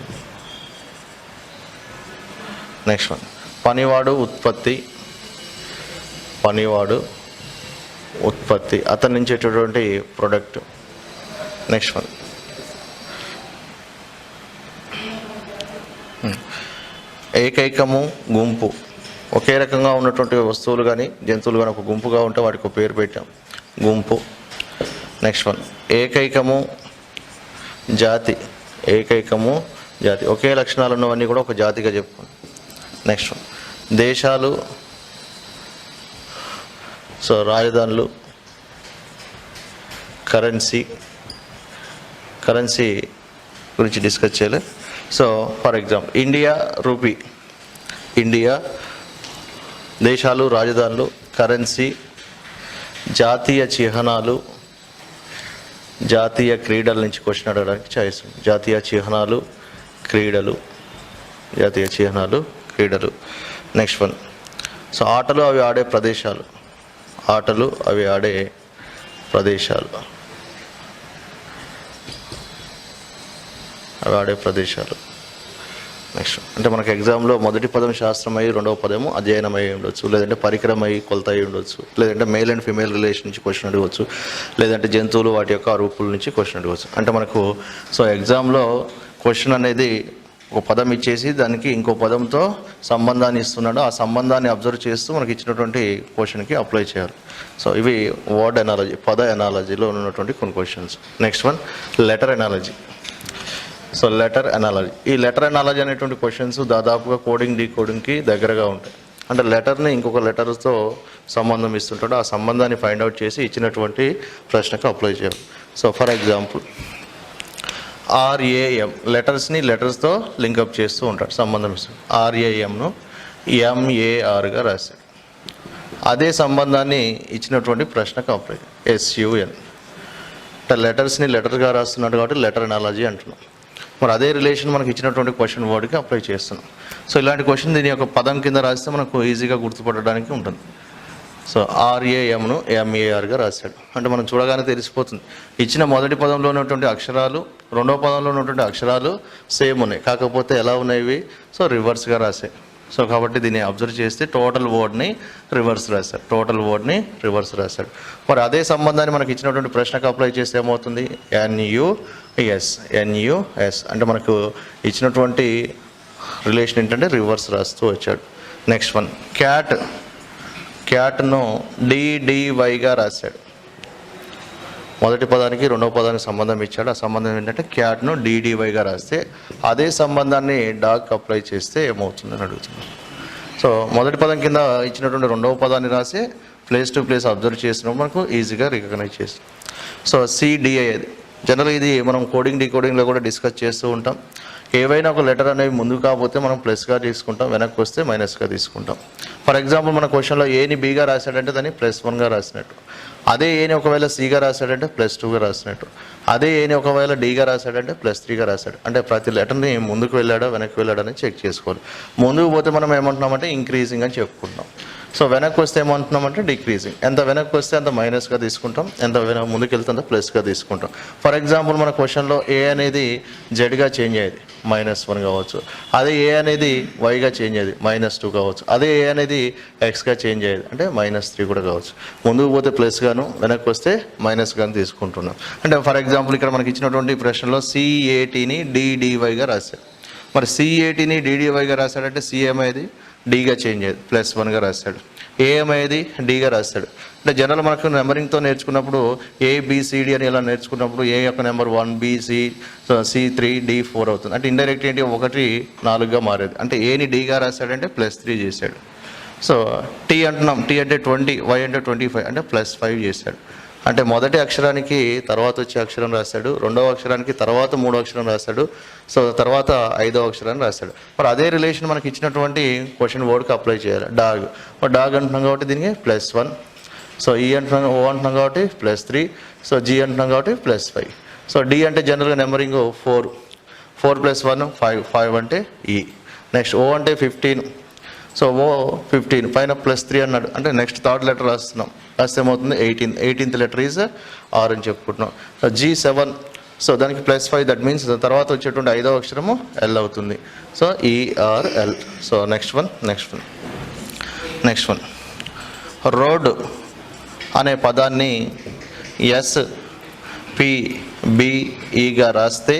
నెక్స్ట్ వన్, పనివాడు ఉత్పత్తి, పనివాడు ఉత్పత్తి, అతను నుంచేటటువంటి ప్రొడక్ట్. నెక్స్ట్ వన్, ఏకైకము గుంపు. ఒకే రకంగా ఉన్నటువంటి వస్తువులు కానీ జంతువులు కానీ ఒక గుంపుగా ఉంటే వాటికి ఒక పేరు పెట్టాం, గుంపు. నెక్స్ట్ వన్, ఏకైకము జాతి, ఏకైకము జాతి. ఒకే లక్షణాలు ఉన్నవన్నీ కూడా ఒక జాతిగా చెప్పుకోండి. నెక్స్ట్ వన్, దేశాలు, సో రాజధానులు. కరెన్సీ, కరెన్సీ గురించి డిస్కస్ చేయాలి. So for example India rupee, India, దేశాలు, రాజధానులు, కరెన్సీ, జాతీయ చిహ్నాలు, జాతీయ క్రీడల నుంచి క్వశ్చన్ అడగడానికి ఛాయిస్ ఉంది. జాతీయ చిహ్నాలు, క్రీడలు, జాతీయ చిహ్నాలు, క్రీడలు. నెక్స్ట్ వన్, సో ఆటలు అవి ఆడే ప్రదేశాలు, ఆటలు అవి ఆడే ప్రదేశాలు, అవి ఆడే ప్రదేశాలు. నెక్స్ట్ అంటే మనకు ఎగ్జామ్లో మొదటి పదం శాస్త్రమై, రెండవ పదము అధ్యయనమై ఉండొచ్చు, లేదంటే పరికరమై కొలత అయి ఉండొచ్చు, లేదంటే మేల్ అండ్ ఫిమేల్ రిలేషన్ నుంచి క్వశ్చన్ అడగవచ్చు, లేదంటే జంతువులు వాటి యొక్క అరుపుల నుంచి క్వశ్చన్ అడగవచ్చు. అంటే మనకు సో ఎగ్జామ్లో క్వశ్చన్ అనేది ఒక పదం ఇచ్చేసి దానికి ఇంకో పదంతో సంబంధాన్ని ఇస్తున్నాడు, ఆ సంబంధాన్ని అబ్జర్వ్ చేస్తూ మనకి ఇచ్చినటువంటి క్వశ్చన్కి అప్లై చేయాలి. సో ఇవి వర్డ్ ఎనాలజీ, పద ఎనాలజీలో ఉన్నటువంటి కొన్ని questions. Next one, letter analogy. So letter analogy, ఈ లెటర్ ఎనాలజీ అనేటువంటి క్వశ్చన్స్ దాదాపుగా కోడింగ్ డీకోడింగ్కి దగ్గరగా ఉంటాయి. అంటే లెటర్ని ఇంకొక లెటర్తో సంబంధం ఇస్తుంటాడు, ఆ సంబంధాన్ని ఫైండ్ అవుట్ చేసి ఇచ్చినటువంటి ప్రశ్నకు అప్లై చేయాలి. సో ఫర్ ఎగ్జాంపుల్ ఆర్ఏఎం, లెటర్స్ని లెటర్స్తో లింకప్ చేస్తూ ఉంటాడు, సంబంధం ఇస్తాడు. ఆర్ఏఎంను ఎంఏఆర్గా రాశాడు. అదే సంబంధాన్ని ఇచ్చినటువంటి ప్రశ్నకు అప్లై. ఎస్యుఎన్ అంటే లెటర్స్ని లెటర్గా రాస్తున్నాడు కాబట్టి లెటర్ ఎనాలజీ అంటున్నాం. మరి అదే రిలేషన్ మనకి ఇచ్చినటువంటి క్వశ్చన్ వర్డ్కి అప్లై చేస్తున్నాం. సో ఇలాంటి క్వశ్చన్ దీని యొక్క పదం కింద రాస్తే మనకు ఈజీగా గుర్తుపట్టడానికి ఉంటుంది. సో ఆర్ఏఎంను ఎంఏఆర్గా రాశాడు. అంటే మనం చూడగానే తెలిసిపోతుంది, ఇచ్చిన మొదటి పదంలో ఉన్నటువంటి అక్షరాలు రెండవ పదంలో ఉన్నటువంటి అక్షరాలు సేమ్ ఉన్నాయి, కాకపోతే ఎలా ఉన్నాయి, సో రివర్స్గా రాశాయి. సో కాబట్టి దీన్ని అబ్జర్వ్ చేస్తే టోటల్ వర్డ్ని రివర్స్ రాశాడు, టోటల్ వర్డ్ని రివర్స్ రాశాడు. మరి అదే సంబంధాన్ని మనకి ఇచ్చినటువంటి ప్రశ్నకు అప్లై చేస్తే ఏమవుతుంది, ఎన్యుఎస్, ఎన్యుఎస్ అంటే మనకు ఇచ్చినటువంటి రిలేషన్ ఏంటంటే రివర్స్ రాస్తూ వచ్చాడు. నెక్స్ట్ వన్, క్యాట్, క్యాట్ను డిడివైగా రాశాడు. మొదటి పదానికి రెండవ పదానికి సంబంధం ఇచ్చాడు, ఆ సంబంధం ఏంటంటే క్యాట్ను డిడివైగా రాస్తే అదే సంబంధాన్ని డాగ్ అప్లై చేస్తే ఏమవుతుందని అడుగుతున్నాను. సో మొదటి పదం కింద ఇచ్చినటువంటి రెండవ పదాన్ని రాసి ప్లేస్ టు ప్లేస్ అబ్జర్వ్ చేసినప్పుడు మనకు ఈజీగా రికగ్నైజ్ చేస్తాం. సో సిడిఐ అది జనరల్ ఇది మనం కోడింగ్ డీకోడింగ్లో కూడా డిస్కస్ చేస్తూ ఉంటాం. ఏవైనా ఒక లెటర్ అనేవి ముందుకు కాకపోతే మనం ప్లస్గా తీసుకుంటాం, వెనక్కి వస్తే మైనస్గా తీసుకుంటాం. ఫర్ ఎగ్జాంపుల్ మన క్వశ్చన్లో ఏని బీగా రాశాడంటే దాన్ని +1గా రాసినట్టు, అదే ఏని ఒకవేళ సిగా రాశాడంటే +2గా రాసినట్టు, అదే ఏని ఒకవేళ డీగా రాశాడంటే +3గా రాశాడు. అంటే ప్రతి లెటర్ని ముందుకు వెళ్ళాడో వెనక్కి వెళ్ళాడని చెక్ చేసుకోవాలి. ముందుకు పోతే మనం ఏమంటున్నామంటే ఇంక్రీజింగ్ అని చెప్పుకుంటున్నాం. సో వెనక్కి వస్తే ఏమంటున్నామంటే డిక్రీజింగ్. ఎంత వెనక్కి వస్తే అంత మైనస్గా తీసుకుంటాం, ఎంత ముందుకు వెళ్తే అంత ప్లస్గా తీసుకుంటాం. ఫర్ ఎగ్జాంపుల్ మన క్వశ్చన్లో ఏ అనేది జెడ్గా చేంజ్ అయ్యేది -1 కావచ్చు, అదే ఏ అనేది వైగా చేంజ్ అయ్యేది -2 కావచ్చు, అదే ఏ అనేది ఎక్స్గా చేంజ్ అయ్యేది అంటే -3 కూడా కావచ్చు. ముందుకు పోతే ప్లస్గాను, వెనక్కి వస్తే మైనస్గాను తీసుకుంటున్నాం. అంటే ఫర్ ఎగ్జాంపుల్ ఇక్కడ మనకి ఇచ్చినటువంటి ప్రశ్నలో CATని DDYగా రాశాడు. మరి CATని DDYగా రాశాడంటే సి ఏమయ్యేది డీగా చేంజ్ అయ్యేది, +1గా రాశాడు. ఏమయ్యేది డీగా రాశాడు. అంటే జనరల్ మనకు నెంబరింగ్తో నేర్చుకున్నప్పుడు ABCD అని ఇలా నేర్చుకున్నప్పుడు ఏ యొక్క నెంబర్ 1 BC C3 D4 అవుతుంది. అంటే ఇండైరెక్ట్ ఏంటి 1 4గా మారేది. అంటే ఏని డీగా రాశాడంటే +3 చేశాడు. సో టీ అంటున్నాం, టీ అంటే 20, Y అంటే 25 అంటే +5 చేశాడు. అంటే మొదటి అక్షరానికి తర్వాత వచ్చే అక్షరం రాశాడు, రెండవ అక్షరానికి తర్వాత మూడో అక్షరం రాశాడు, సో తర్వాత ఐదవ అక్షరాన్ని రాశాడు. మరి అదే రిలేషన్ మనకి ఇచ్చినటువంటి క్వశ్చన్ వర్డ్కి అప్లై చేయాలి. డాగ్, డాగ్ అంటున్నాం కాబట్టి దీనికి +1, సో ఈ అంటున్నాం, ఓ అంటున్నాం కాబట్టి +3, సో జీ అంటున్నాం కాబట్టి +5. సో డి అంటే జనరల్గా నెంబరింగ్ 4 + 1 5 అంటే ఈ. నెక్స్ట్ ఓ అంటే 15, సో ఓ 15 పైన +3 అన్నాడు అంటే నెక్స్ట్ థర్డ్ లెటర్ రాస్తున్నాం, రాస్తే ఏమవుతుంది 18th లెటర్ ఈజ్ ఆర్ అని చెప్పుకుంటున్నాం. G7, సో దానికి +5 దట్ మీన్స్ తర్వాత వచ్చేటువంటి ఐదవ అక్షరము ఎల్ అవుతుంది. So ERL. So next one road అనే పదాన్ని SPBEగా రాస్తే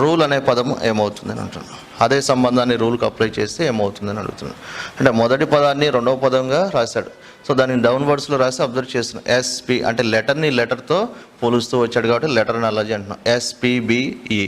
రూల్ అనే పదము ఏమవుతుందని అంటున్నాను. అదే సంబంధాన్ని రూల్కి అప్లై చేస్తే ఏమవుతుందని అడుగుతున్నాను. అంటే మొదటి పదాన్ని రెండవ పదంగా రాశాడు, సో దాన్ని డౌన్వర్డ్స్లో రాసి అబ్జర్వ్ చేస్తున్నాం. SP అంటే లెటర్ని లెటర్తో పోలుస్తూ వచ్చాడు కాబట్టి లెటర్ అనాలజీ అంటున్నాం. SPBE.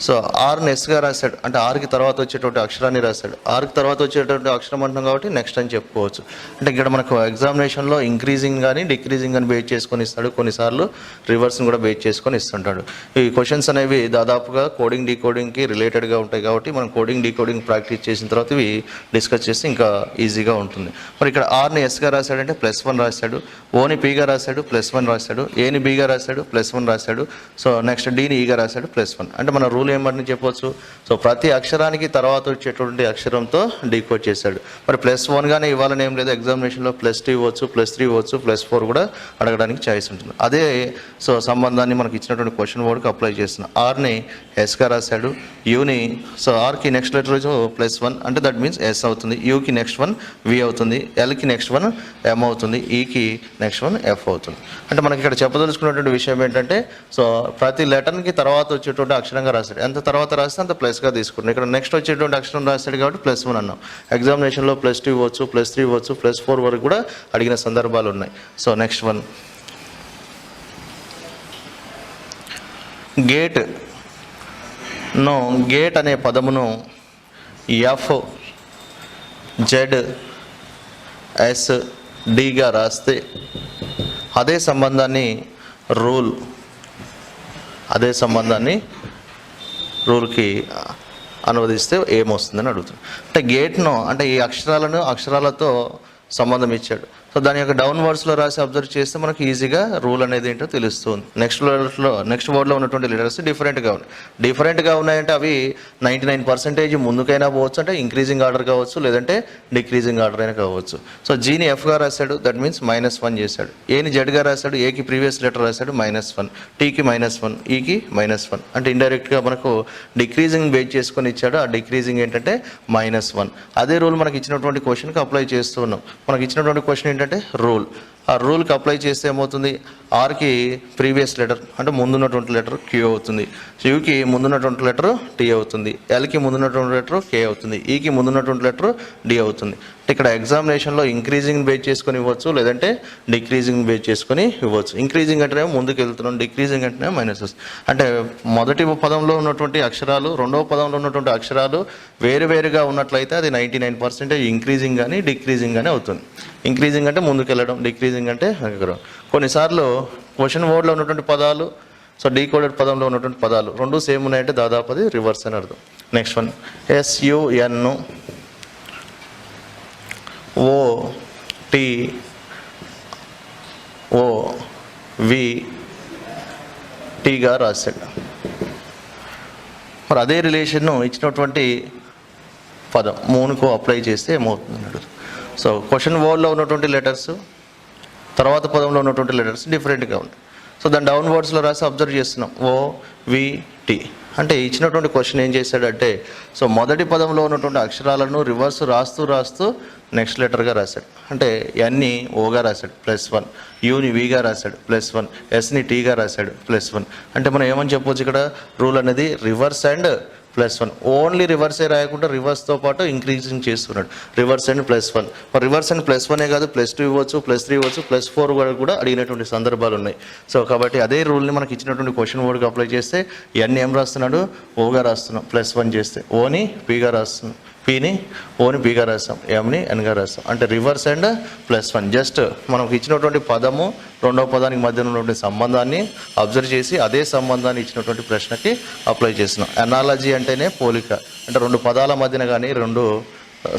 సో ఆర్ని ఎస్గా రాశాడు అంటే ఆర్కి తర్వాత వచ్చేటువంటి అక్షరాన్ని రాశాడు, ఆర్కి తర్వాత వచ్చేటువంటి అక్షరం అంటున్నాం కాబట్టి నెక్స్ట్ అని చెప్పుకోవచ్చు. అంటే ఇక్కడ మనకు ఎగ్జామినేషన్లో ఇంక్రీజింగ్ కానీ డిక్రీజింగ్ కానీ బేస్ చేసుకొని ఇస్తాడు, కొన్నిసార్లు రివర్స్ని కూడా బేస్ చేసుకొని ఇస్తుంటాడు. ఈ క్వశ్చన్స్ అనేవి దాదాపుగా కోడింగ్ డీకోడింగ్కి రిలేటెడ్గా ఉంటాయి కాబట్టి మనం కోడింగ్ డీకోడింగ్ ప్రాక్టీస్ చేసిన తర్వాత ఇవి డిస్కస్ చేస్తే ఇంకా ఈజీగా ఉంటుంది. మరి ఇక్కడ ఆర్ని ఎస్గా రాశాడంటే +1 రాశాడు, ఓని పీగా రాశాడు +1 రాశాడు, ఏని బీగా రాశాడు +1 రాశాడు, సో నెక్స్ట్ డీని ఈగా రాశాడు +1. అంటే మన రూల్ ఏమని చెప్పవచ్చు, సో ప్రతి అక్షరానికి తర్వాత వచ్చేటువంటి అక్షరంతో డీకోడ్ చేశాడు. మరి +1గానే ఇవ్వాలని ఏం లేదు, ఎగ్జామినేషన్లో +2 ఇవ్వచ్చు, +3 ఇవ్వచ్చు, +4 కూడా అడగడానికి ఛాయిస్ ఉంటుంది. అదే సో సంబంధాన్ని మనకి ఇచ్చినటువంటి క్వశ్చన్ వర్డ్కి అప్లై చేస్తున్నాం. ఆర్ని ఎస్గా రాశాడు, యూని సో ఆర్కి నెక్స్ట్ లెటర్ +1 అంటే దట్ మీన్స్ ఎస్ అవుతుంది, యూకి నెక్స్ట్ వన్ వి అవుతుంది, ఎల్కి నెక్స్ట్ వన్ ఎం అవుతుంది, ఈకి నెక్స్ట్ వన్ ఎఫ్ అవుతుంది. అంటే మనకి ఇక్కడ చెప్పదలుచుకున్నటువంటి విషయం ఏంటంటే సో ప్రతి లెటర్కి తర్వాత వచ్చేటువంటి అక్షరంగా రాశాడు, ఎంత తర్వాత రాస్తే అంత ప్లస్గా తీసుకుంటాం. ఇక్కడ నెక్స్ట్ వచ్చేటువంటి అక్షరం రాశాడు కాబట్టి +1 అన్నాం. ఎగ్జామినేషన్లో +2 ఇవ్వచ్చు, +3 ఇవ్వచ్చు, +4 వరకు కూడా అడిగిన సందర్భాలు ఉన్నాయి. So next one gate no, gate అనే పదమును FZSDగా రాస్తే అదే సంబంధాన్ని రూల్కి అనువదిస్తే ఏమొస్తుందని అడుగుతుంది. అంటే గేట్ను అంటే ఈ అక్షరాలతో సంబంధం ఇచ్చాడు, సో దాని యొక్క డౌన్వర్డ్స్లో రాసి అబ్జర్వ్ చేస్తే మనకి ఈజీగా రూల్ అనేది ఏంటో తెలుస్తుంది. నెక్స్ట్ వర్డ్లో ఉన్నటువంటి లెటర్స్ డిఫరెంట్గా ఉన్నాయంటే అవి 99% ముందుకైనా పోవచ్చు, అంటే ఇంక్రీజింగ్ ఆర్డర్ కావచ్చు, లేదంటే డిక్రీజింగ్ ఆర్డర్ అయినా కావచ్చు. సో జీని ఎఫ్గా రాశాడు, దట్ మీన్స్ -1 చేశాడు. ఏని జెడ్గా రాశాడు, ఏకి ప్రీవియస్ లెటర్ రాశాడు -1, టీకి -1, ఈకి -1. అంటే ఇండైరెక్ట్గా మనకు డిక్రీజింగ్ బేస్ చేసుకొని ఇచ్చాడు. ఆ డిక్రీజింగ్ ఏంటంటే -1. అదే రూల్ మనకి ఇచ్చినటువంటి క్వశ్చన్కి అప్లై చేస్తున్నాం. మనకి ఇచ్చినటువంటి క్వశ్చన్ ఏంటంటే రూల్. ఆ రూల్కి అప్లై చేస్తే ఏమవుతుంది, ఆర్కి ప్రీవియస్ లెటర్ అంటే ముందున్నటువంటి లెటర్ క్యూ అవుతుంది, యూకి ముందున్నటువంటి లెటర్ టీ అవుతుంది, ఎల్కి ముందున్నటువంటి లెటర్ కే అవుతుంది, ఈకి ముందున్నటువంటి లెటర్ డి అవుతుంది. ఇక్కడ ఎగ్జామినేషన్లో ఇంక్రీజింగ్ బేస్ చేసుకొని ఇవ్వచ్చు, లేదంటే డిక్రీజింగ్ బేస్ చేసుకొని ఇవ్వచ్చు. ఇంక్రీజింగ్ అంటేనే ముందుకు వెళ్తున్నాం, డిక్రీజింగ్ అంటేనే మైనస్ వస్తుంది. అంటే మొదటి పదంలో ఉన్నటువంటి అక్షరాలు రెండవ పదంలో ఉన్నటువంటి అక్షరాలు వేరువేరుగా ఉన్నట్లయితే అది 99% ఇంక్రీజింగ్ కానీ డిక్రీజింగ్ కానీ అవుతుంది. ఇంక్రీజింగ్ అంటే ముందుకు వెళ్ళడం, డిక్రీజింగ్ అంటే ఎగరడం. కొన్నిసార్లు క్వశ్చన్ వర్డ్లో ఉన్నటువంటి పదాలు, సో డీకోడెడ్ పదంలో ఉన్నటువంటి పదాలు రెండు సేమ్ ఉన్నాయంటే దాదాపు అది రివర్స్ అని అర్థం. నెక్స్ట్ వన్ SUN OTOVTగా రాశాడు. మరి అదే రిలేషన్ను ఇచ్చినటువంటి పదం మూనుకు అప్లై చేస్తే ఏమవుతుంది అన్నాడు. సో క్వశ్చన్ వర్డ్లో ఉన్నటువంటి లెటర్స్ తర్వాత పదంలో ఉన్నటువంటి లెటర్స్ డిఫరెంట్గా ఉంటాయి. సో దాన్ని డౌన్వర్డ్స్లో రాసి అబ్జర్వ్ చేస్తున్నాం. OVT అంటే ఇచ్చినటువంటి క్వశ్చన్ ఏం చేశాడంటే, సో మొదటి పదంలో ఉన్నటువంటి అక్షరాలను రివర్స్ రాస్తూ నెక్స్ట్ లెటర్గా రాశాడు. అంటే Nని ఓగా రాశాడు +1, Uని Vగా రాశాడు +1, Sని Tగా రాశాడు +1. అంటే మనం ఏమని చెప్పవచ్చు, ఇక్కడ రూల్ అనేది రివర్స్ అండ్ +1. ఓన్లీ రివర్సే రాయకుండా రివర్స్తో పాటు ఇంక్రీజింగ్ చేస్తున్నాడు. Reverse and +1. మరి రివర్స్ అండ్ +1ఏ కాదు, +2 ఇవ్వచ్చు, +3 ఇవ్వచ్చు, +4 కూడా అడిగినటువంటి సందర్భాలు ఉన్నాయి. సో కాబట్టి అదే రూల్ని మనకి ఇచ్చినటువంటి క్వశ్చన్ వర్డ్కి అప్లై చేస్తే N ఏం రాస్తున్నాడు, ఓగా రాస్తున్నాం. +1 చేస్తే Oని Pగా రాస్తున్నాం, Pని Oని Pగా రాస్తాం, Mని Nగా రాస్తాం. అంటే రివర్స్ అండ్ +1. జస్ట్ మనకు ఇచ్చినటువంటి పదము రెండవ పదానికి మధ్య ఉన్నటువంటి సంబంధాన్ని అబ్జర్వ్ చేసి అదే సంబంధాన్ని ఇచ్చినటువంటి ప్రశ్నకి అప్లై చేస్తున్నాం. అనాలజీ అంటేనే పోలిక, అంటే రెండు పదాల మధ్యన కానీ రెండు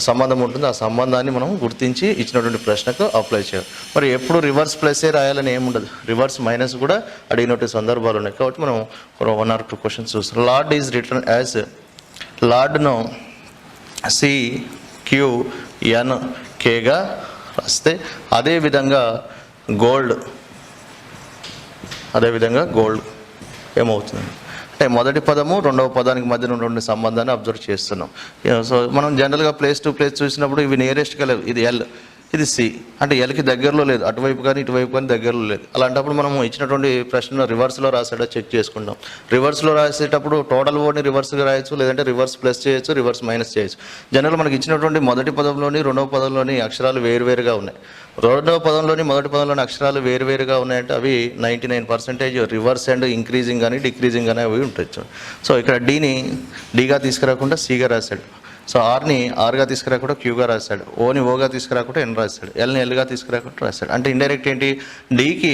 సంబంధం ఉంటుంది, ఆ సంబంధాన్ని మనం గుర్తించి ఇచ్చినటువంటి ప్రశ్నకు అప్లై చేయాలి. మరి ఎప్పుడు రివర్స్ ప్లస్ఏ రాయాలని ఏముండదు, రివర్స్ మైనస్ కూడా అడిగినటువంటి సందర్భాలు ఉన్నాయి. కాబట్టి మనం 1 or 2 క్వశ్చన్స్ చూస్తాం. లార్డ్ ఈజ్ రిటర్న్ యాజ్, లార్డ్ను CQNKగా రాస్తే అదేవిధంగా గోల్డ్ ఏమవుతుంది అంటే మొదటి పదము రెండవ పదానికి మధ్య ఉన్నటువంటి సంబంధాన్ని అబ్జర్వ్ చేస్తున్నాం. సో మనం జనరల్గా ప్లేస్ టు ప్లేస్ చూసినప్పుడు ఇవి నియరెస్ట్గా లేవు. ఇది L, ఇది C, అంటే Lకి దగ్గరలో లేదు, అటువైపు కానీ ఇటువైపు కానీ దగ్గరలో లేదు. అలాంటప్పుడు మనం ఇచ్చినటువంటి ప్రశ్న రివర్స్లో రాసాడో చెక్ చేసుకుంటాం. రివర్స్లో రాసేటప్పుడు టోటల్ వర్డ్ని రివర్స్గా రాయొచ్చు, లేదంటే రివర్స్ ప్లస్ చేయొచ్చు, రివర్స్ మైనస్ చేయొచ్చు. జనరల్ మనకి ఇచ్చినటువంటి మొదటి పదంలోని రెండవ పదంలోని అక్షరాలు వేరువేరుగా ఉన్నాయి. రెండవ పదంలోని మొదటి పదంలోని అక్షరాలు వేరువేరుగా ఉన్నాయంటే అవి 99% రివర్స్ అండ్ ఇంక్రీజింగ్ కానీ డిక్రీజింగ్ కానీ అవి ఉంటాయి. సో ఇక్కడ Dగా తీసుకురాకుండా Cగా రాశాడు. సో Rని Rగా తీసుకురాకుండా Qగా రాశాడు, Oని Oగా తీసుకురాకుండా N రాశాడు, Lని Lగా తీసుకురాకుండా రాశాడు. అంటే ఇండైరెక్ట్ ఏంటి, Dకి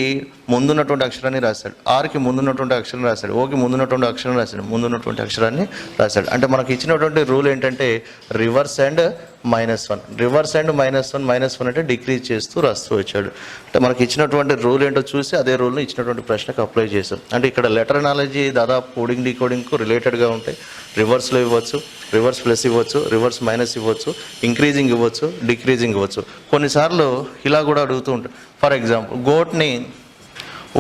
ముందున్నటువంటి అక్షరాన్ని రాశాడు, Rకి ముందున్నటువంటి అక్షరం రాశాడు, Oకి ముందున్నటువంటి అక్షరం రాశాడు, ముందున్నటువంటి అక్షరాన్ని రాశాడు. అంటే మనకి ఇచ్చినటువంటి రూల్ ఏంటంటే రివర్స్ అండ్ -1. రివర్స్ అండ్ -1 అంటే డిక్రీజ్ చేస్తూ రాస్తూ వచ్చాడు. అంటే మనకి ఇచ్చినటువంటి రూల్ ఏంటో చూసి అదే రూల్ని ఇచ్చినటువంటి ప్రశ్నకు అప్లై చేసాం. అంటే ఇక్కడ లెటర్ అనాలజీ దాదాపు కోడింగ్ డీకోడింగ్కు రిలేటెడ్గా ఉంటాయి. రివర్స్లో ఇవ్వచ్చు, రివర్స్ ప్లస్ ఇవ్వచ్చు, రివర్స్ మైనస్ ఇవ్వచ్చు, ఇంక్రీజింగ్ ఇవ్వచ్చు, డిక్రీజింగ్ ఇవ్వచ్చు. కొన్నిసార్లు ఇలా కూడా అడుగుతూ ఉంటారు. ఫర్ ఎగ్జాంపుల్ గోట్ని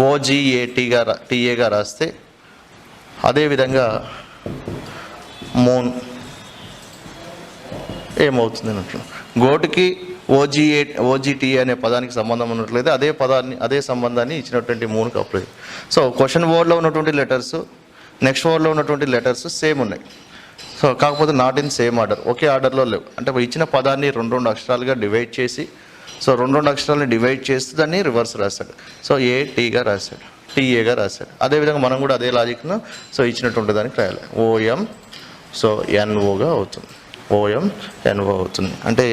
OGATగా రాస్తే అదేవిధంగా మూన్ ఏమవుతుంది అన్నట్లు. గోటుకి OGT అనే పదానికి సంబంధం ఉన్నట్లయితే అదే సంబంధాన్ని ఇచ్చినటువంటి మూనుకి అప్లై. సో క్వశ్చన్ వర్డ్లో ఉన్నటువంటి లెటర్స్ నెక్స్ట్ వర్డ్లో ఉన్నటువంటి లెటర్స్ సేమ్ ఉన్నాయి. సో కాకపోతే నాట్ ఇన్ సేమ్ ఆర్డర్, ఒకే ఆర్డర్లో లేవు. అంటే ఇచ్చిన పదాన్ని రెండు అక్షరాలుగా డివైడ్ చేసి, సో రెండు అక్షరాలని డివైడ్ చేస్తూ దాన్ని రివర్స్ రాశాడు. సో ATగా రాశాడు, TAగా రాశాడు. అదేవిధంగా మనం కూడా అదే లాజిక్ను సో ఇచ్చినటువంటి దానికి రాయాలి. OM సో NOగా అవుతుంది, OMNO అవుతుంది. అంటే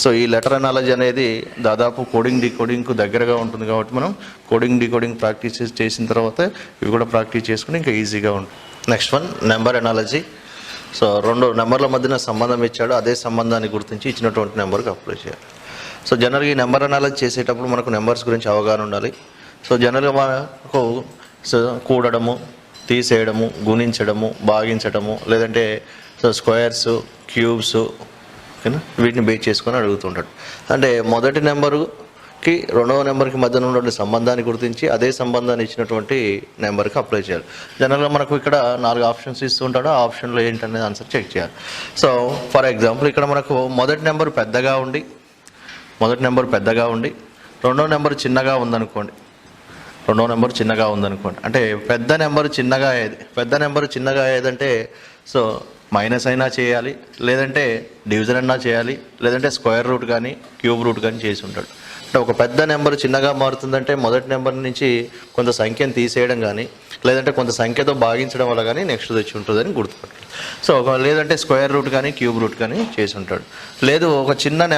సో ఈ లెటర్ అనాలజీ అనేది దాదాపు కోడింగ్ డీకోడింగ్కు దగ్గరగా ఉంటుంది. కాబట్టి మనం కోడింగ్ డీకోడింగ్ ప్రాక్టీస్ చేసిన తర్వాత ఇవి కూడా ప్రాక్టీస్ చేసుకుని ఇంకా ఈజీగా ఉంటుంది. Next one number analogy. So రెండు నెంబర్ల మధ్యన సంబంధం ఇచ్చాడు, అదే సంబంధాన్ని గుర్తించి ఇచ్చినటువంటి నెంబర్కి అప్లై చేయాలి. సో జనరల్గా ఈ నెంబర్ అనాలజీ చేసేటప్పుడు మనకు నెంబర్స్ గురించి అవగాహన ఉండాలి. సో జనరల్గా మనకు కూడడము, తీసేయడము, గుణించడము, భాగించడము, లేదంటే సో స్క్వేర్స్, క్యూబ్స్, ఓకేనా, వీటిని బేస్ చేసుకొని అడుగుతుంటాడు. అంటే మొదటి నెంబరుకి రెండవ నెంబర్కి మధ్య ఉన్నటువంటి సంబంధాన్ని గుర్తించి అదే సంబంధాన్ని ఇచ్చినటువంటి నెంబర్కి అప్లై చేయాలి. జనరల్గా మనకు ఇక్కడ 4 ఆప్షన్స్ ఇస్తుంటాడు, ఆ ఆప్షన్లో ఏంటనేది ఆన్సర్ చెక్ చేయాలి. సో ఫర్ ఎగ్జాంపుల్ ఇక్కడ మనకు మొదటి నెంబర్ పెద్దగా ఉండి రెండో నెంబర్ చిన్నగా ఉందనుకోండి, అంటే పెద్ద నెంబర్ చిన్నగా అయ్యేది అంటే సో మైనస్ అయినా చేయాలి, లేదంటే డివిజన్ అయినా చేయాలి, లేదంటే స్క్వేర్ రూట్ కానీ క్యూబ్ రూట్ కానీ చేసి ఉంటాడు. అంటే ఒక పెద్ద నెంబర్ చిన్నగా మారుతుందంటే మొదటి నెంబర్ నుంచి కొంత సంఖ్యను తీసేయడం కానీ, లేదంటే కొంత సంఖ్యతో భాగించడం వల్ల కానీ నెక్స్ట్ వచ్చి ఉంటుందని గుర్తుపట్టాలి. సో లేదంటే స్క్వేర్ రూట్ కానీ క్యూబ్ రూట్ కానీ చేసి ఉంటాడు. లేదు ఒక చిన్న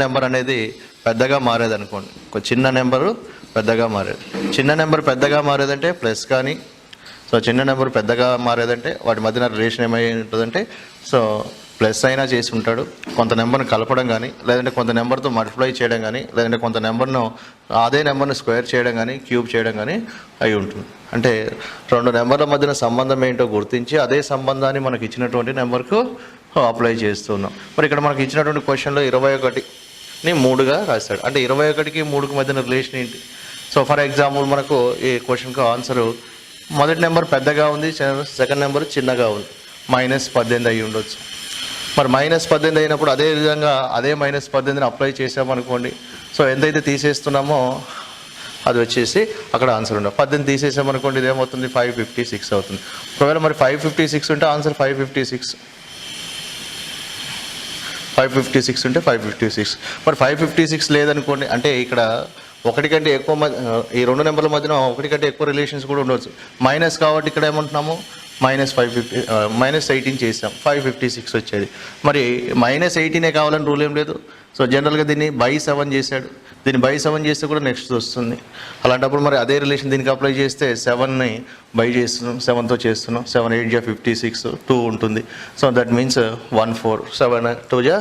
నెంబర్ అనేది పెద్దగా మారేది అనుకోండి. ఒక చిన్న నెంబరు పెద్దగా మారేదంటే ప్లస్ కానీ, సో చిన్న నెంబర్ పెద్దగా మారేదంటే వాటి మధ్యన రిలేషన్ ఏమై ఉంటుందంటే సో ప్లస్ అయినా చేసి ఉంటాడు. కొంత నెంబర్ని కలపడం కానీ, లేదంటే కొంత నెంబర్తో మల్టిప్లై చేయడం కానీ, లేదంటే కొంత నెంబర్ను అదే నెంబర్ని స్క్వేర్ చేయడం కానీ, క్యూబ్ చేయడం కానీ అయి ఉంటుంది. అంటే రెండు నెంబర్ల మధ్యన సంబంధం ఏంటో గుర్తించి అదే సంబంధాన్ని మనకి ఇచ్చినటువంటి నెంబర్కు అప్లై చేస్తున్నాం. మరి ఇక్కడ మనకి ఇచ్చినటువంటి క్వశ్చన్లో 21ని 3గా రాశాడు. అంటే 21కి 3కి మధ్యన రిలేషన్ ఏంటి? సో ఫర్ ఎగ్జాంపుల్ మనకు ఈ క్వశ్చన్కు ఆన్సరు మొదటి నెంబర్ పెద్దగా ఉంది, సెకండ్ నెంబర్ చిన్నగా ఉంది, -18 అయ్యి ఉండొచ్చు. మరి -18 అయినప్పుడు అదే విధంగా అదే -18ని అప్లై చేసామనుకోండి. సో ఎంతైతే తీసేస్తున్నామో అది వచ్చేసి అక్కడ ఆన్సర్ ఉండదు. 18 తీసేసామనుకోండి, ఇదేమవుతుంది 556 అవుతుంది. ఒకవేళ మరి 556 ఉంటే ఆన్సర్ 556 ఉంటే 556. మరి 556 లేదనుకోండి, అంటే ఇక్కడ ఒకటి కంటే ఎక్కువ ఈ రెండు నెంబర్ల మధ్యన ఒకటి కంటే ఎక్కువ రిలేషన్స్ కూడా ఉండవచ్చు. మైనస్ కాబట్టి ఇక్కడ ఏమంటున్నాము -18 చేసాం, 556 వచ్చేది. మరి -18 కావాలని రూల్ ఏం లేదు. సో జనరల్గా దీన్ని /7 చేశాడు, దీన్ని /7 చేస్తే కూడా నెక్స్ట్ వస్తుంది. అలాంటప్పుడు మరి అదే రిలేషన్ దీనికి అప్లై చేస్తే 7ని బై చేస్తున్నాం, 7తో చేస్తున్నాం, 7 8 × 56 2 ఉంటుంది. So that means 14 7 2 ×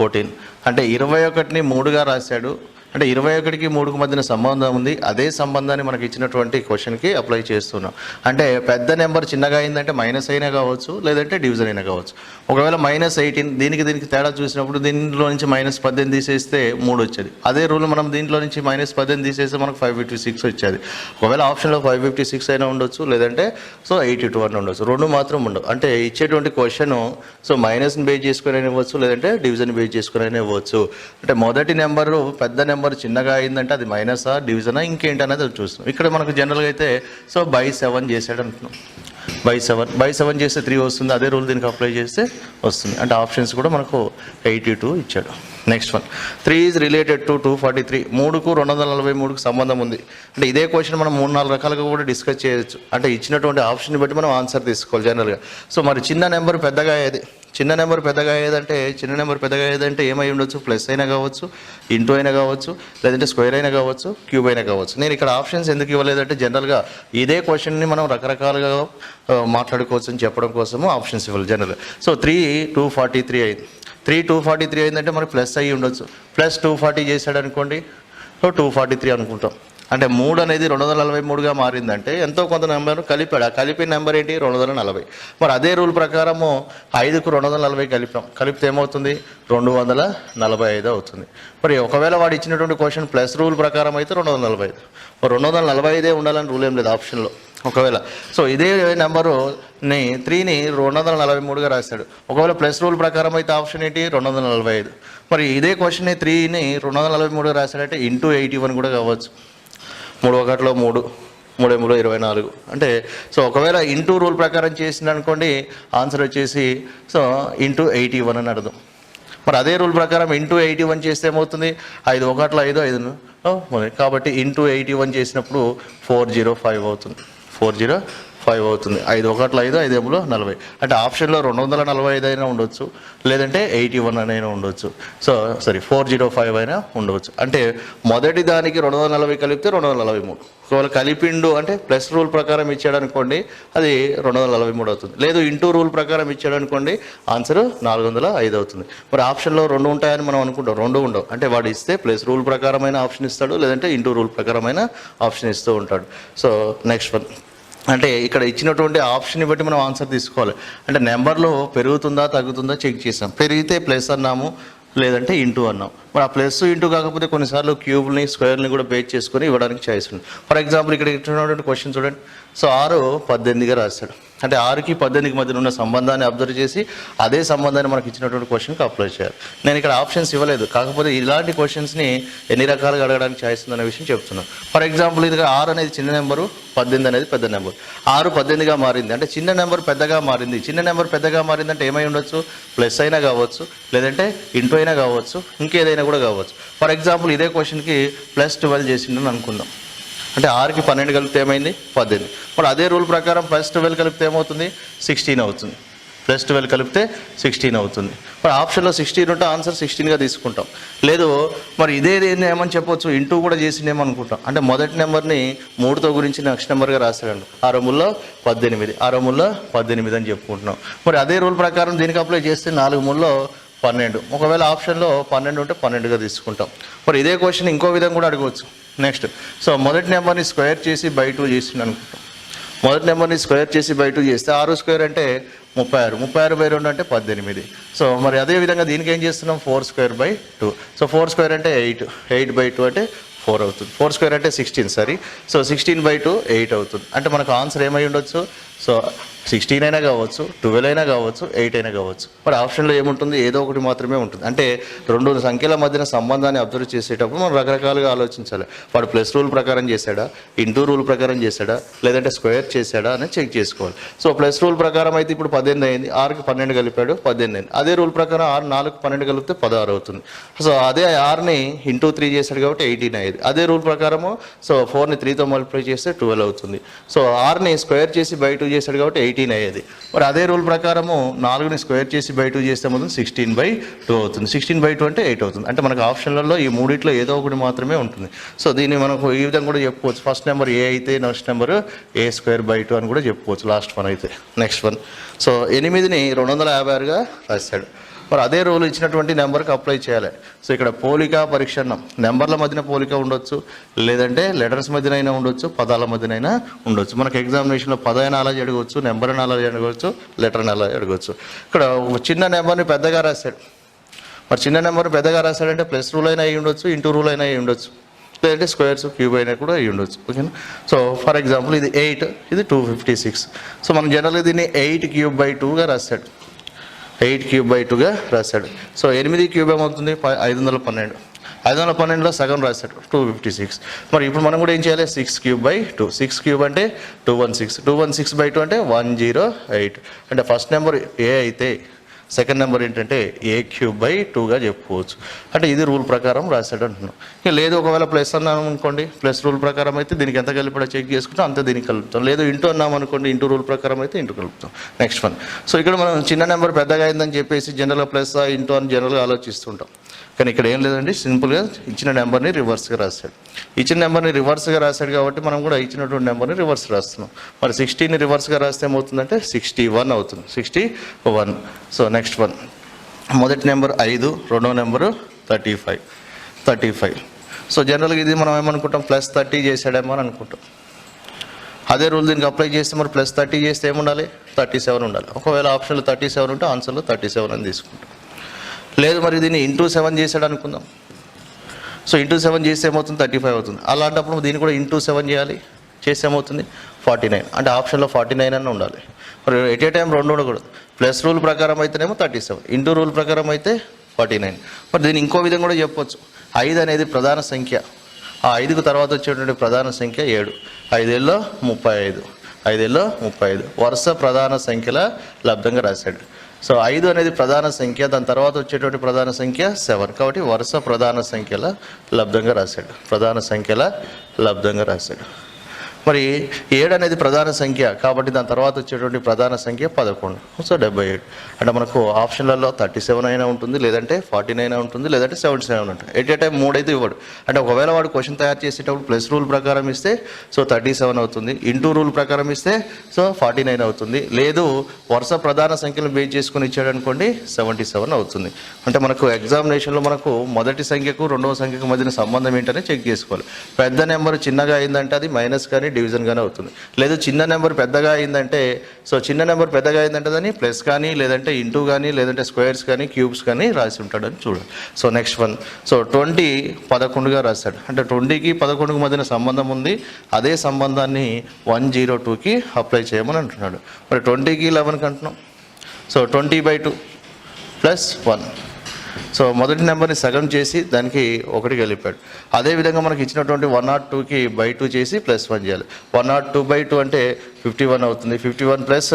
14. అంటే 21ని 3గా రాశాడు. అంటే 21కి 3కి మధ్యన సంబంధం ఉంది. అదే సంబంధాన్ని మనకి ఇచ్చినటువంటి క్వశ్చన్కి అప్లై చేస్తున్నాం. అంటే పెద్ద నెంబర్ చిన్నగా అయిందంటే మైనస్ అయినా కావచ్చు, లేదంటే డివిజన్ అయినా కావచ్చు. ఒకవేళ -18 దీనికి తేడా చూసినప్పుడు దీంట్లో నుంచి -18 తీసేస్తే 3 వచ్చేది. అదే రూల్ మనం దీంట్లో నుంచి -18 తీసేస్తే మనకు 556 వచ్చేది. ఒకవేళ ఆప్షన్లో 556 అయినా ఉండొచ్చు, లేదంటే సో 82 అని ఉండొచ్చు. రెండు మాత్రం ఉండవు. అంటే ఇచ్చేటువంటి క్వశ్చన్ సో మైనస్ని బేస్ చేసుకుని అయినా ఇవ్వచ్చు, లేదంటే డివిజన్ బేస్ చేసుకుని అయినా ఇవ్వచ్చు. అంటే మొదటి నెంబరు పెద్ద నెంబర్ చిన్నగా అయిందంటే అది మైనసా డివిజనా ఇంకేంటి అనేది చూస్తాం. ఇక్కడ మనకు జనరల్గా అయితే సో /7 చేశాడు అనుకున్నాం. /7 చేస్తే 3 వస్తుంది. అదే రూల్ దీనికి అప్లై చేస్తే వస్తుంది. అంటే ఆప్షన్స్ కూడా మనకు 82 ఇచ్చాడు. Next one 3 is related to 243. 3కు 243కు సంబంధం ఉంది. అంటే ఇదే క్వశ్చన్ మనం 3-4 రకాలుగా కూడా డిస్కస్ చేయొచ్చు. అంటే ఇచ్చినటువంటి ఆప్షన్ బట్టి మనం ఆన్సర్ తీసుకోవాలి జనరల్గా. సో మరి చిన్న నెంబర్ పెద్దగా అయ్యేదంటే ఏమై ఉండొచ్చు? ప్లస్ అయినా కావచ్చు, ఇంటూ అయినా కావచ్చు, లేదంటే స్క్వేర్ అయినా కావచ్చు, క్యూబ్ అయినా కావచ్చు. నేను ఇక్కడ ఆప్షన్స్ ఎందుకు ఇవ్వలేదంటే జనరల్గా ఇదే క్వశ్చన్ని మనం రకరకాలుగా మాట్లాడుకోవచ్చు అని చెప్పడం కోసము ఆప్షన్స్ ఇవ్వాలి జనరల్గా. సో 3 243 అయింది. 3 243 అయిందంటే మనకి ప్లస్ అయ్యి ఉండొచ్చు. ప్లస్ 240 చేశాడు అనుకోండి, సో 243 అనుకుంటాం. అంటే 3 అనేది 243గా మారిందంటే ఎంతో కొంత నెంబర్ కలిపాడు. ఆ కలిపిన నెంబర్ ఏంటి? 240. మరి అదే రూల్ ప్రకారము 5కు 240 కలిపితే ఏమవుతుంది? 245 అవుతుంది. మరి ఒకవేళ వాడు ఇచ్చినటువంటి క్వశ్చన్ ప్లస్ రూల్ ప్రకారం అయితే 245. మరి 245 ఉండాలని రూల్ ఏం లేదు ఆప్షన్లో. ఒకవేళ సో ఇదే నెంబరుని 3ని 243గా రాశాడు. ఒకవేళ ప్లస్ రూల్ ప్రకారం అయితే ఆప్షన్ ఏంటి? 245. మరి ఇదే క్వశ్చన్ని 3ని 243గా రాశాడంటే ఇంటూ 81 కూడా కావచ్చు. 3 1 3 3 3 24. అంటే సో ఒకవేళ ఇంటూ రూల్ ప్రకారం చేసింది అనుకోండి, ఆన్సర్ వచ్చేసి సో ఇంటూ 81 అని అర్థం. మరి అదే రూల్ ప్రకారం ఇంటూ 81 చేస్తే ఏమవుతుంది? 5 1 5 5 కాబట్టి ఇంటూ 81 చేసినప్పుడు 405 అవుతుంది. 405 అవుతుంది. 5 1 5 5 40. అంటే ఆప్షన్లో 245 అయినా ఉండొచ్చు, లేదంటే 81 అయినా ఉండొచ్చు. సో 405 అయినా ఉండవచ్చు. అంటే మొదటి దానికి 240 కలిపితే 243. ఒకవేళ కలిపిండు అంటే ప్లస్ రూల్ ప్రకారం ఇచ్చాడు అనుకోండి, అది 243 అవుతుంది. లేదు ఇంటూ రూల్ ప్రకారం ఇచ్చాడు అనుకోండి, ఆన్సర్ 405 అవుతుంది. మరి ఆప్షన్లో 2 ఉంటాయని మనం అనుకుంటాం, 2 ఉండవు. అంటే వాడు ఇస్తే ప్లస్ రూల్ ప్రకారమైన ఆప్షన్ ఇస్తాడు, లేదంటే ఇంటూ రూల్ ప్రకారమైన ఆప్షన్ ఇస్తూ ఉంటాడు. సో నెక్స్ట్ వన్ అంటే ఇక్కడ ఇచ్చినటువంటి ఆప్షన్ని బట్టి మనం ఆన్సర్ తీసుకోవాలి. అంటే నెంబర్లో పెరుగుతుందా తగ్గుతుందా చెక్ చేసాం. పెరిగితే ప్లస్ అన్నాము, లేదంటే ఇంటూ అన్నాం. మరి ఆ ప్లస్ ఇంటూ కాకపోతే కొన్నిసార్లు క్యూబ్ని స్క్వేర్ని కూడా బేస్ చేసుకొని ఇవ్వడానికి ఛాయిస్ ఉంది. ఫర్ ఎగ్జాంపుల్ ఇక్కడ ఇచ్చినటువంటి క్వశ్చన్ చూడండి. సో 6 18గా రాశాడు. అంటే 6కి 18కి మధ్యన ఉన్న సంబంధాన్ని అబ్జర్వ్ చేసి అదే సంబంధాన్ని మనకి ఇచ్చినటువంటి క్వశ్చన్కి అప్లై చేయాలి. నేను ఇక్కడ ఆప్షన్స్ ఇవ్వలేదు, కాకపోతే ఇలాంటి క్వశ్చన్స్ని ఎన్ని రకాలుగా అడగడానికి ఛాయిస్ ఉందనే విషయం చెప్తున్నాను. ఫర్ ఎగ్జాంపుల్ ఇది 6 అనేది చిన్న నెంబరు, 18 అనేది పెద్ద నెంబర్. 6 18గా మారింది అంటే చిన్న నెంబర్ పెద్దగా మారింది. చిన్న నెంబర్ పెద్దగా మారిందంటే ఏమై ఉండొచ్చు, ప్లస్ అయినా కావచ్చు, లేదంటే ఇంటూ అయినా కావచ్చు, ఇంకేదైనా కూడా కావచ్చు. ఫర్ ఎగ్జాంపుల్ ఇదే క్వశ్చన్కి +12 చేసిండని అనుకుందాం. అంటే 6కి 12 కలిపితే ఏమైంది 18. మరి అదే రూల్ ప్రకారం +12 కలిపితే ఏమవుతుంది 16 అవుతుంది. +12 కలిపితే 16 అవుతుంది. మరి ఆప్షన్లో 16 ఉంటే ఆన్సర్ 16గా తీసుకుంటాం. లేదు మరి ఇదే ఏమని చెప్పొచ్చు, ఇంటూ కూడా చేసిందేమో అనుకుంటాం. అంటే మొదటి నెంబర్ని 3తో గురించి నెక్స్ట్ నెంబర్గా రాశాడు. 6 ముల్లో 18, 6 ముల్లో 18 అని చెప్పుకుంటున్నాం. మరి అదే రూల్ ప్రకారం దీనికి అప్లై చేస్తే 4 ముల్లో 12. ఒకవేళ ఆప్షన్లో 12 ఉంటే 12గా తీసుకుంటాం. మరి ఇదే క్వశ్చన్ ఇంకో విధంగా కూడా అడగవచ్చు. నెక్స్ట్ మొదటి నెంబర్ని స్క్వేర్ చేసి బై 2 చేసిండు అనుకుంటాం. మొదటి నెంబర్ని స్క్వేర్ చేసి బై 2 చేస్తే 6 స్క్వేర్ అంటే 36, 36 బై 2 అంటే 18. మరి అదే విధంగా దీనికి ఏం చేస్తున్నాం 4 స్క్వేర్ బై 2. 4 స్క్వేర్ అంటే 8, 8 బై 2 అంటే 4 అవుతుంది. 4 స్క్వేర్ అంటే 16 సారీ. 16 బై 2 8 అవుతుంది. అంటే మనకు ఆన్సర్ ఏమై ఉండొచ్చు, 16 అయినా కావచ్చు, 12 అయినా కావచ్చు, 8 అయినా కావచ్చు. మరి ఆప్షన్లో ఏముంటుంది, ఏదో ఒకటి మాత్రమే ఉంటుంది. అంటే 2 సంఖ్యల మధ్యన సంబంధాన్ని అబ్జర్వ్ చేసేటప్పుడు మనం రకరకాలుగా ఆలోచించాలి. వాడు ప్లస్ రూల్ ప్రకారం చేశాడా, ఇంటూ రూల్ ప్రకారం చేశాడా, లేదంటే స్క్వేర్ చేశాడా అని చెక్ చేసుకోవాలి. ప్లస్ రూల్ ప్రకారం అయితే ఇప్పుడు 18 అయింది, 6కి 12 కలిపాడు 18 అయింది. అదే రూల్ ప్రకారం 6 4కి 12 కలిపితే 16 అవుతుంది. అదే 6ని ఇంటూ 3 చేశాడు కాబట్టి 18 అయ్యేది. అదే రూల్ ప్రకారము 4ని 3తో మల్టిప్లై చేస్తే 12 అవుతుంది. 6ని స్క్వేర్ చేసి బై 2 చేశాడు కాబట్టి 18 అయ్యేది. మరి అదే రూల్ ప్రకారము 4ని స్క్వేర్ చేసి బై 2 చేస్తే మొత్తం 16 బై 2 అవుతుంది. 16 బై 2 అంటే 8 అవుతుంది. అంటే మనకు ఆప్షన్లలో ఈ మూడిట్లో ఏదో ఒకటి మాత్రమే ఉంటుంది. దీన్ని మనకు ఈ విధంగా కూడా చెప్పుకోవచ్చు. ఫస్ట్ నెంబర్ ఏ అయితే next number A square by 2 అని కూడా చెప్పుకోవచ్చు. లాస్ట్ వన్ అయితే నెక్స్ట్ వన్ 8ని 256గా రాశాడు. మరి అదే రూల్ ఇచ్చినటువంటి నెంబర్కి అప్లై చేయాలి. ఇక్కడ పోలిక పరీక్షణం, నెంబర్ల మధ్యన పోలిక ఉండొచ్చు, లేదంటే లెటర్స్ మధ్యనైనా ఉండొచ్చు, పదాల మధ్యనైనా ఉండొచ్చు. మనకు ఎగ్జామినేషన్లో పదైనా అలా అడగవచ్చు, నెంబర్ అలా అడగవచ్చు, లెటర్ అలా అడగవచ్చు. ఇక్కడ చిన్న నెంబర్ని పెద్దగా రాశాడు. మరి చిన్న నెంబర్ పెద్దగా రాశాడంటే ప్లస్ రూల్ అయినా అయ్యి ఉండొచ్చు, ఇంటూ రూల్ అయినా అయ్యి ఉండొచ్చు, లేదంటే స్క్వేర్స్ క్యూబ్ అయినా కూడా అయ్యి ఉండొచ్చు. ఓకేనా. ఫర్ ఎగ్జాంపుల్ ఇది 8, ఇది 256. మనం జనరల్గా దీన్ని 8 క్యూబ్ బై 2గా రాశాడు. 8 క్యూబ్ బై 2గా రాశాడు. 8 క్యూబ్ ఏమవుతుంది 512. 512లో సగం రాశాడు 256. మరి ఇప్పుడు మనం కూడా ఏం చేయాలి 6 క్యూబ్ బై 2. 6 క్యూబ్ అంటే 216. 216 బై 2 అంటే 108. అంటే ఫస్ట్ నెంబర్ ఏ అయితే సెకండ్ నెంబర్ ఏంటంటే ఏ క్యూబ్ బై 2గా చెప్పుకోవచ్చు. అంటే ఇది రూల్ ప్రకారం రాశాడు అంటున్నాం. ఇక లేదు ఒకవేళ ప్లస్ అన్నాం అనుకోండి, ప్లస్ రూల్ ప్రకారం అయితే దీనికి ఎంత కలిపిడా చెక్ చేసుకుంటాం, అంతే దీనికి కలుపుతాం. లేదు ఇంటూ అన్నాం అనుకోండి, ఇంటూ రూల్ ప్రకారం అయితే ఇంటూ కలుపుతాం. Next one. ఇక్కడ మనం చిన్న నెంబర్ పెద్దగా అయిందని చెప్పేసి జనరల్గా ప్లస్ ఇంటూ అని జనరల్గా ఆలోచిస్తుంటాం. కానీ ఇక్కడ ఏం లేదండి, సింపుల్గా ఇచ్చిన నెంబర్ని రివర్స్గా రాశాడు. ఇచ్చిన నెంబర్ని రివర్స్గా రాశాడు కాబట్టి మనం కూడా ఇచ్చినటువంటి నెంబర్ని రివర్స్ రాస్తున్నాం. మరి 60ని రివర్స్గా రాస్తే ఏమవుతుందంటే 61 అవుతుంది. 61. Next one. మొదటి నెంబర్ 5, రెండో నెంబరు 35. జనరల్గా ఇది మనం ఏమనుకుంటాం +30 చేశాడేమో అని అనుకుంటాం. అదే రూల్ దీనికి అప్లై చేస్తే మరి +30 చేస్తే ఏముండాలి 37 ఉండాలి. ఒకవేళ ఆప్షన్లో 37 ఉంటే ఆన్సర్లో 37 అని తీసుకుంటాం. లేదు మరి దీన్ని ఇంటూ 7 చేశాడు అనుకుందాం. ఇంటూ 7 చేస్తే ఏమవుతుంది 35 అవుతుంది. అలాంటప్పుడు దీన్ని కూడా ఇంటూ 7 చేయాలి, చేస్తే ఏమవుతుంది 49. అంటే ఆప్షన్లో 49 అని ఉండాలి. మరి ఎట్ ఏ టైం రెండు ఉండకూడదు. ప్లస్ రూల్ ప్రకారం అయితేనేమో 37, ఇంటూ రూల్ ప్రకారం అయితే 49. మరి దీన్ని ఇంకో విధంగా కూడా చెప్పొచ్చు. 5 అనేది ప్రధాన సంఖ్య. ఆ 5కు తర్వాత వచ్చేటువంటి ప్రధాన సంఖ్య 7. 5 35. 5 వరుస ప్రధాన సంఖ్యల లబ్ధంగా రాశాడు. 5 అనేది ప్రధాన సంఖ్య, దాని తర్వాత వచ్చేటువంటి ప్రధాన సంఖ్య 7. కాబట్టి వరుస ప్రధాన సంఖ్యల లబ్ధంగా రాశాడు. మరి 7 అనేది ప్రధాన సంఖ్య కాబట్టి దాని తర్వాత వచ్చేటువంటి ప్రధాన సంఖ్య 11. 77. అంటే మనకు ఆప్షన్లలో 37 అయినా ఉంటుంది, లేదంటే 49 అయినా ఉంటుంది, లేదంటే 77 ఉంటుంది. ఎట్ ఏ టైం 3 అయితే ఇవ్వడు. అంటే ఒకవేళ వాడు క్వశ్చన్ తయారు చేసేటప్పుడు ప్లస్ రూల్ ప్రకారం ఇస్తే 37 అవుతుంది, ఇంటూ రూల్ ప్రకారం ఇస్తే 49 అవుతుంది. లేదు వరుస ప్రధాన సంఖ్యలను బేస్ చేసుకుని ఇచ్చాడు అనుకోండి 77 అవుతుంది. అంటే మనకు ఎగ్జామినేషన్లో మనకు మొదటి సంఖ్యకు రెండవ సంఖ్యకు మధ్యన సంబంధం ఏంటనే చెక్ చేసుకోవాలి. పెద్ద నెంబర్ చిన్నగా అయిందంటే అది మైనస్ కానీ డివిజన్ కానీ అవుతుంది. లేదు చిన్న నెంబర్ పెద్దగా అయిందంటే, సో చిన్న నెంబర్ పెద్దగా అయిందంటే దాన్ని ప్లస్ కానీ లేదంటే ఇంటూ కానీ లేదంటే స్క్వేర్స్ కానీ క్యూబ్స్ కానీ రాసి ఉంటాడని చూడండి. సో నెక్స్ట్ వన్, సో 20 11గా రాశాడు. అంటే 20కి 11కి మధ్యన సంబంధం ఉంది, అదే సంబంధాన్ని 102కి అప్లై చేయమని అంటున్నాడు. మరి 20కి 11కి అంటున్నాం, సో 20/2 ప్లస్ 1. సో మొదటి నెంబర్ని సగం చేసి దానికి 1 కలిపాడు. అదేవిధంగా మనకి ఇచ్చినటువంటి 102కి /2 చేసి ప్లస్ 1 చేయాలి. 102/2 అంటే 51 అవుతుంది. 51 ప్లస్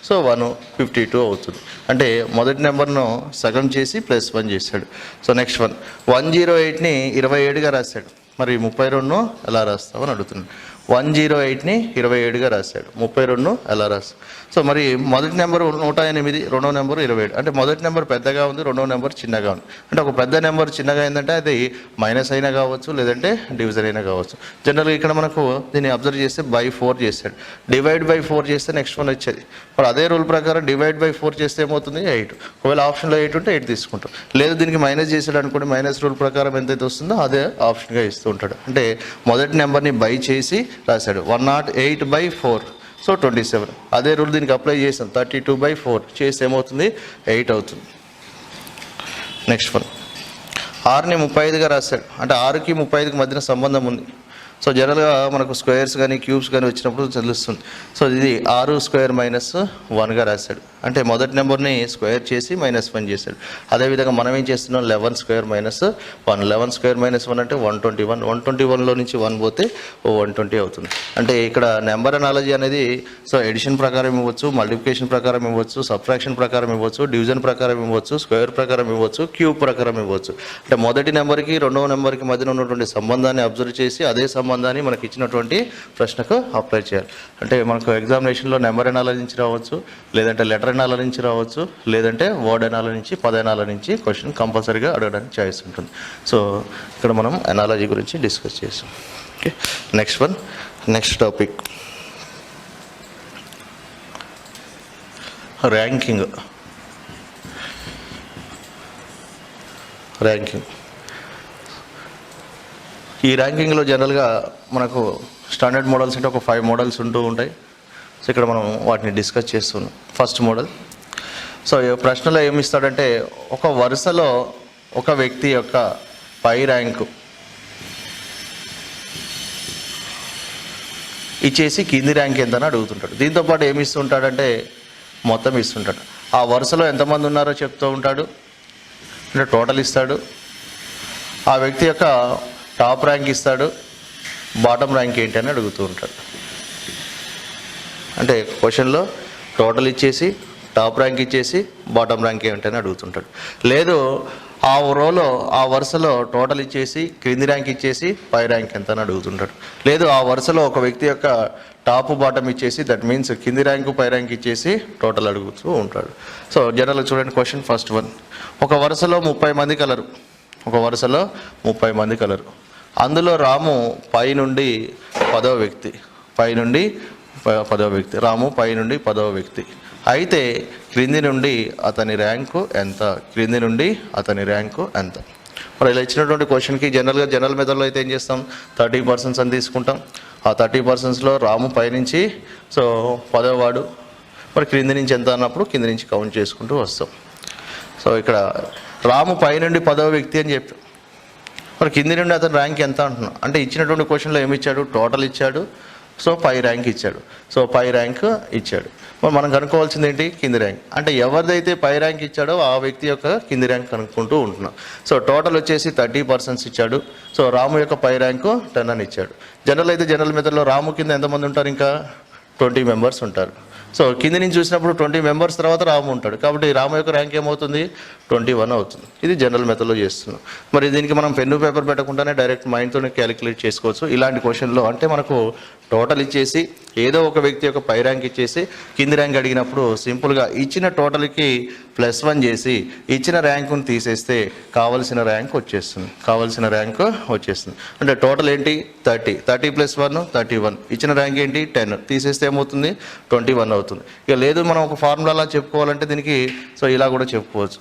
సో 1 52 అవుతుంది. అంటే మొదటి నెంబర్ను సగం చేసి ప్లస్ 1 చేశాడు. సో నెక్స్ట్ వన్, 108ని 27గా రాశాడు. మరి 32ను ఎలా రాస్తామని అడుగుతున్నాడు. 108ని 27గా రాశాడు, 32ను ఎలా రాస్తాడు. సో మరి మొదటి నెంబర్ 108, రెండో నెంబర్ 27. అంటే మొదటి నెంబర్ పెద్దగా ఉంది, రెండో నెంబర్ చిన్నగా ఉంది. అంటే ఒక పెద్ద నెంబర్ చిన్నగా అయిందంటే అది మైనస్ అయినా కావచ్చు లేదంటే డివిజన్ అయినా కావచ్చు. జనరల్గా ఇక్కడ మనకు దీన్ని అబ్జర్వ్ చేస్తే /4 చేశాడు. డివైడ్ బై 4 చేస్తే నెక్స్ట్ వన్ వచ్చేది. మరి అదే రూల్ ప్రకారం డివైడ్ బై 4 చేస్తే ఏమవుతుంది 8. ఒకవేళ ఆప్షన్లో 8 ఉంటే 8 తీసుకుంటాం. లేదు దీనికి మైనస్ చేసాడు అనుకోండి, మైనస్ రూల్ ప్రకారం ఎంతైతే వస్తుందో అదే ఆప్షన్గా ఇస్తూ ఉంటాడు. అంటే మొదటి నెంబర్ని బై చేసి రాశాడు. 108/4 సో 27. అదే రూల్ దీనికి అప్లై చేసాం. 32/4 చేసి ఏమవుతుంది 8 అవుతుంది. నెక్స్ట్ వన్, 6ని 35గా రాశాడు. అంటే 6కి 35కి మధ్యన సంబంధం ఉంది. సో జనరల్గా మనకు స్క్వేర్స్ కానీ క్యూబ్స్ కానీ వచ్చినప్పుడు తెలుస్తుంది. సో ఇది 6² - 1గా రాశాడు. అంటే మొదటి నెంబర్ని స్క్వేర్ చేసి -1 చేశాడు. అదేవిధంగా మనం ఏం చేస్తున్నాం, 11² - 1. 11² - 1 అంటే 121. 121లో నుంచి 1 పోతే 120 అవుతుంది. అంటే ఇక్కడ నెంబర్ అనాలజీ అనేది సో ఎడిషన్ ప్రకారం ఇవ్వచ్చు, మల్టిప్లికేషన్ ప్రకారం ఇవ్వచ్చు, సబ్ట్రాక్షన్ ప్రకారం ఇవ్వచ్చు, డివిజన్ ప్రకారం ఇవ్వచ్చు, స్క్వేర్ ప్రకారం ఇవ్వచ్చు, క్యూబ్ ప్రకారం ఇవ్వచ్చు. అంటే మొదటి నెంబర్కి రెండవ నెంబర్కి మధ్యన ఉన్నటువంటి సంబంధాన్ని అబ్జర్వ్ చేసి అదే సంబంధాన్ని మనకి ఇచ్చినటువంటి ప్రశ్నకు అప్లై చేయాలి. అంటే మనకు ఎగ్జామినేషన్లో నెంబర్ అనాలజీ నుంచి రావచ్చు, లేదంటే లెటర్ అనాలజీ నుంచి రావచ్చు, లేదంటే వర్డ్ అనాలజీ నుంచి, పద అనాలజీ నుంచి క్వశ్చన్ కంపల్సరీగా అడగడానికి ఛాయిస్ ఉంటుంది. సో ఇక్కడ మనం అనాలజీ గురించి డిస్కస్ చేసాం. Okay, next one, next topic ranking. ఈ ర్యాంకింగ్లో జనరల్గా మనకు స్టాండర్డ్ మోడల్స్ అంటే ఒక 5 మోడల్స్ ఉంటూ ఉంటాయి. సో ఇక్కడ మనం వాటిని డిస్కస్ చేస్తున్నాం. ఫస్ట్ మోడల్, సో ఈ ప్రశ్నలో ఏమి ఇస్తాడంటే ఒక వరుసలో ఒక వ్యక్తి యొక్క పై ర్యాంకు ఇచ్చేసి కింది ర్యాంక్ ఎంత అని అడుగుతుంటాడు. దీంతోపాటు ఏమి ఇస్తుంటాడంటే మొత్తం ఇస్తుంటాడు. ఆ వరుసలో ఎంతమంది ఉన్నారో చెప్తూ ఉంటాడు, అంటే టోటల్ ఇస్తాడు. ఆ వ్యక్తి యొక్క టాప్ ర్యాంక్ ఇస్తాడు, బాటమ్ ర్యాంక్ ఏంటి అని అడుగుతూ ఉంటాడు. అంటే క్వశ్చన్లో టోటల్ ఇచ్చేసి, టాప్ ర్యాంక్ ఇచ్చేసి, బాటమ్ ర్యాంక్ ఏంటని అడుగుతుంటాడు. లేదు ఆ రోలో ఆ వరుసలో టోటల్ ఇచ్చేసి, క్రింది ర్యాంక్ ఇచ్చేసి, పై ర్యాంక్ ఎంత అని అడుగుతుంటాడు. లేదు ఆ వరుసలో ఒక వ్యక్తి యొక్క టాప్ బాటమ్ ఇచ్చేసి, దట్ మీన్స్ కింది ర్యాంకు పై ర్యాంక్ ఇచ్చేసి టోటల్ అడుగుతూ ఉంటాడు. సో జనరల్గా చూడండి క్వశ్చన్ ఫస్ట్ వన్, ఒక వరుసలో 30 మంది కలరు. ఒక వరుసలో 30 మంది కలరు. అందులో రాము పై నుండి 10వ వ్యక్తి. రాము పై నుండి 10వ వ్యక్తి. అయితే క్రింది నుండి అతని ర్యాంకు ఎంత? మరి ఇలా ఇచ్చినటువంటి క్వశ్చన్కి జనరల్ మెథడ్లో అయితే ఏం చేస్తాం, 30% అని తీసుకుంటాం. ఆ 30%లో రాము పైనుంచి సో 10వ వాడు, మరి క్రింది నుంచి ఎంత అన్నప్పుడు కింది నుంచి కౌంట్ చేసుకుంటూ వస్తాం. సో ఇక్కడ రాము పై నుండి 10వ వ్యక్తి అని చెప్పి, మరి కింది నుండి అతని ర్యాంక్ ఎంత అంటున్నాం. అంటే ఇచ్చినటువంటి క్వశ్చన్లో ఏమి ఇచ్చాడు, టోటల్ ఇచ్చాడు, సో పై ర్యాంక్ ఇచ్చాడు. సో పై ర్యాంక్ ఇచ్చాడు. మరి మనం కనుక్కోవాల్సింది ఏంటి, కింది ర్యాంక్. అంటే ఎవరిదైతే పై ర్యాంక్ ఇచ్చాడో ఆ వ్యక్తి యొక్క కింది ర్యాంక్ కనుక్కుంటూ ఉంటున్నాం. సో టోటల్ వచ్చేసి 30% ఇచ్చాడు. సో రాము యొక్క పై ర్యాంకు 10 అని ఇచ్చాడు. జనరల్ మెథడ్లో రాము కింద ఎంతమంది ఉంటారు, ఇంకా 20 మెంబర్స్ ఉంటారు. సో కింది నుంచి చూసినప్పుడు 20 మెంబర్స్ తర్వాత రాము ఉంటాడు. కాబట్టి రాము యొక్క ర్యాంక్ ఏమవుతుంది, 21 అవుతుంది. ఇది జనరల్ మెథడ్లో చేస్తున్నాం. మరి దీనికి మనం పెన్ను పేపర్ పెట్టకుండానే డైరెక్ట్ మైండ్తోనే క్యాలిక్యులేట్ చేసుకోవచ్చు. ఇలాంటి క్వశ్చన్లో అంటే మనకు టోటల్ ఇచ్చేసి ఏదో ఒక వ్యక్తి యొక్క పై ర్యాంక్ ఇచ్చేసి కింది ర్యాంక్ అడిగినప్పుడు సింపుల్గా ఇచ్చిన టోటల్కి +1 చేసి ఇచ్చిన ర్యాంకును తీసేస్తే కావలసిన ర్యాంక్ వచ్చేస్తుంది. అంటే టోటల్ ఏంటి 30 +1 31. ఇచ్చిన ర్యాంక్ ఏంటి 10, తీసేస్తే ఏమవుతుంది 21 అవుతుంది. ఇక లేదు మనం ఒక ఫార్ములా చెప్పుకోవాలంటే దీనికి సో ఇలా కూడా చెప్పుకోవచ్చు.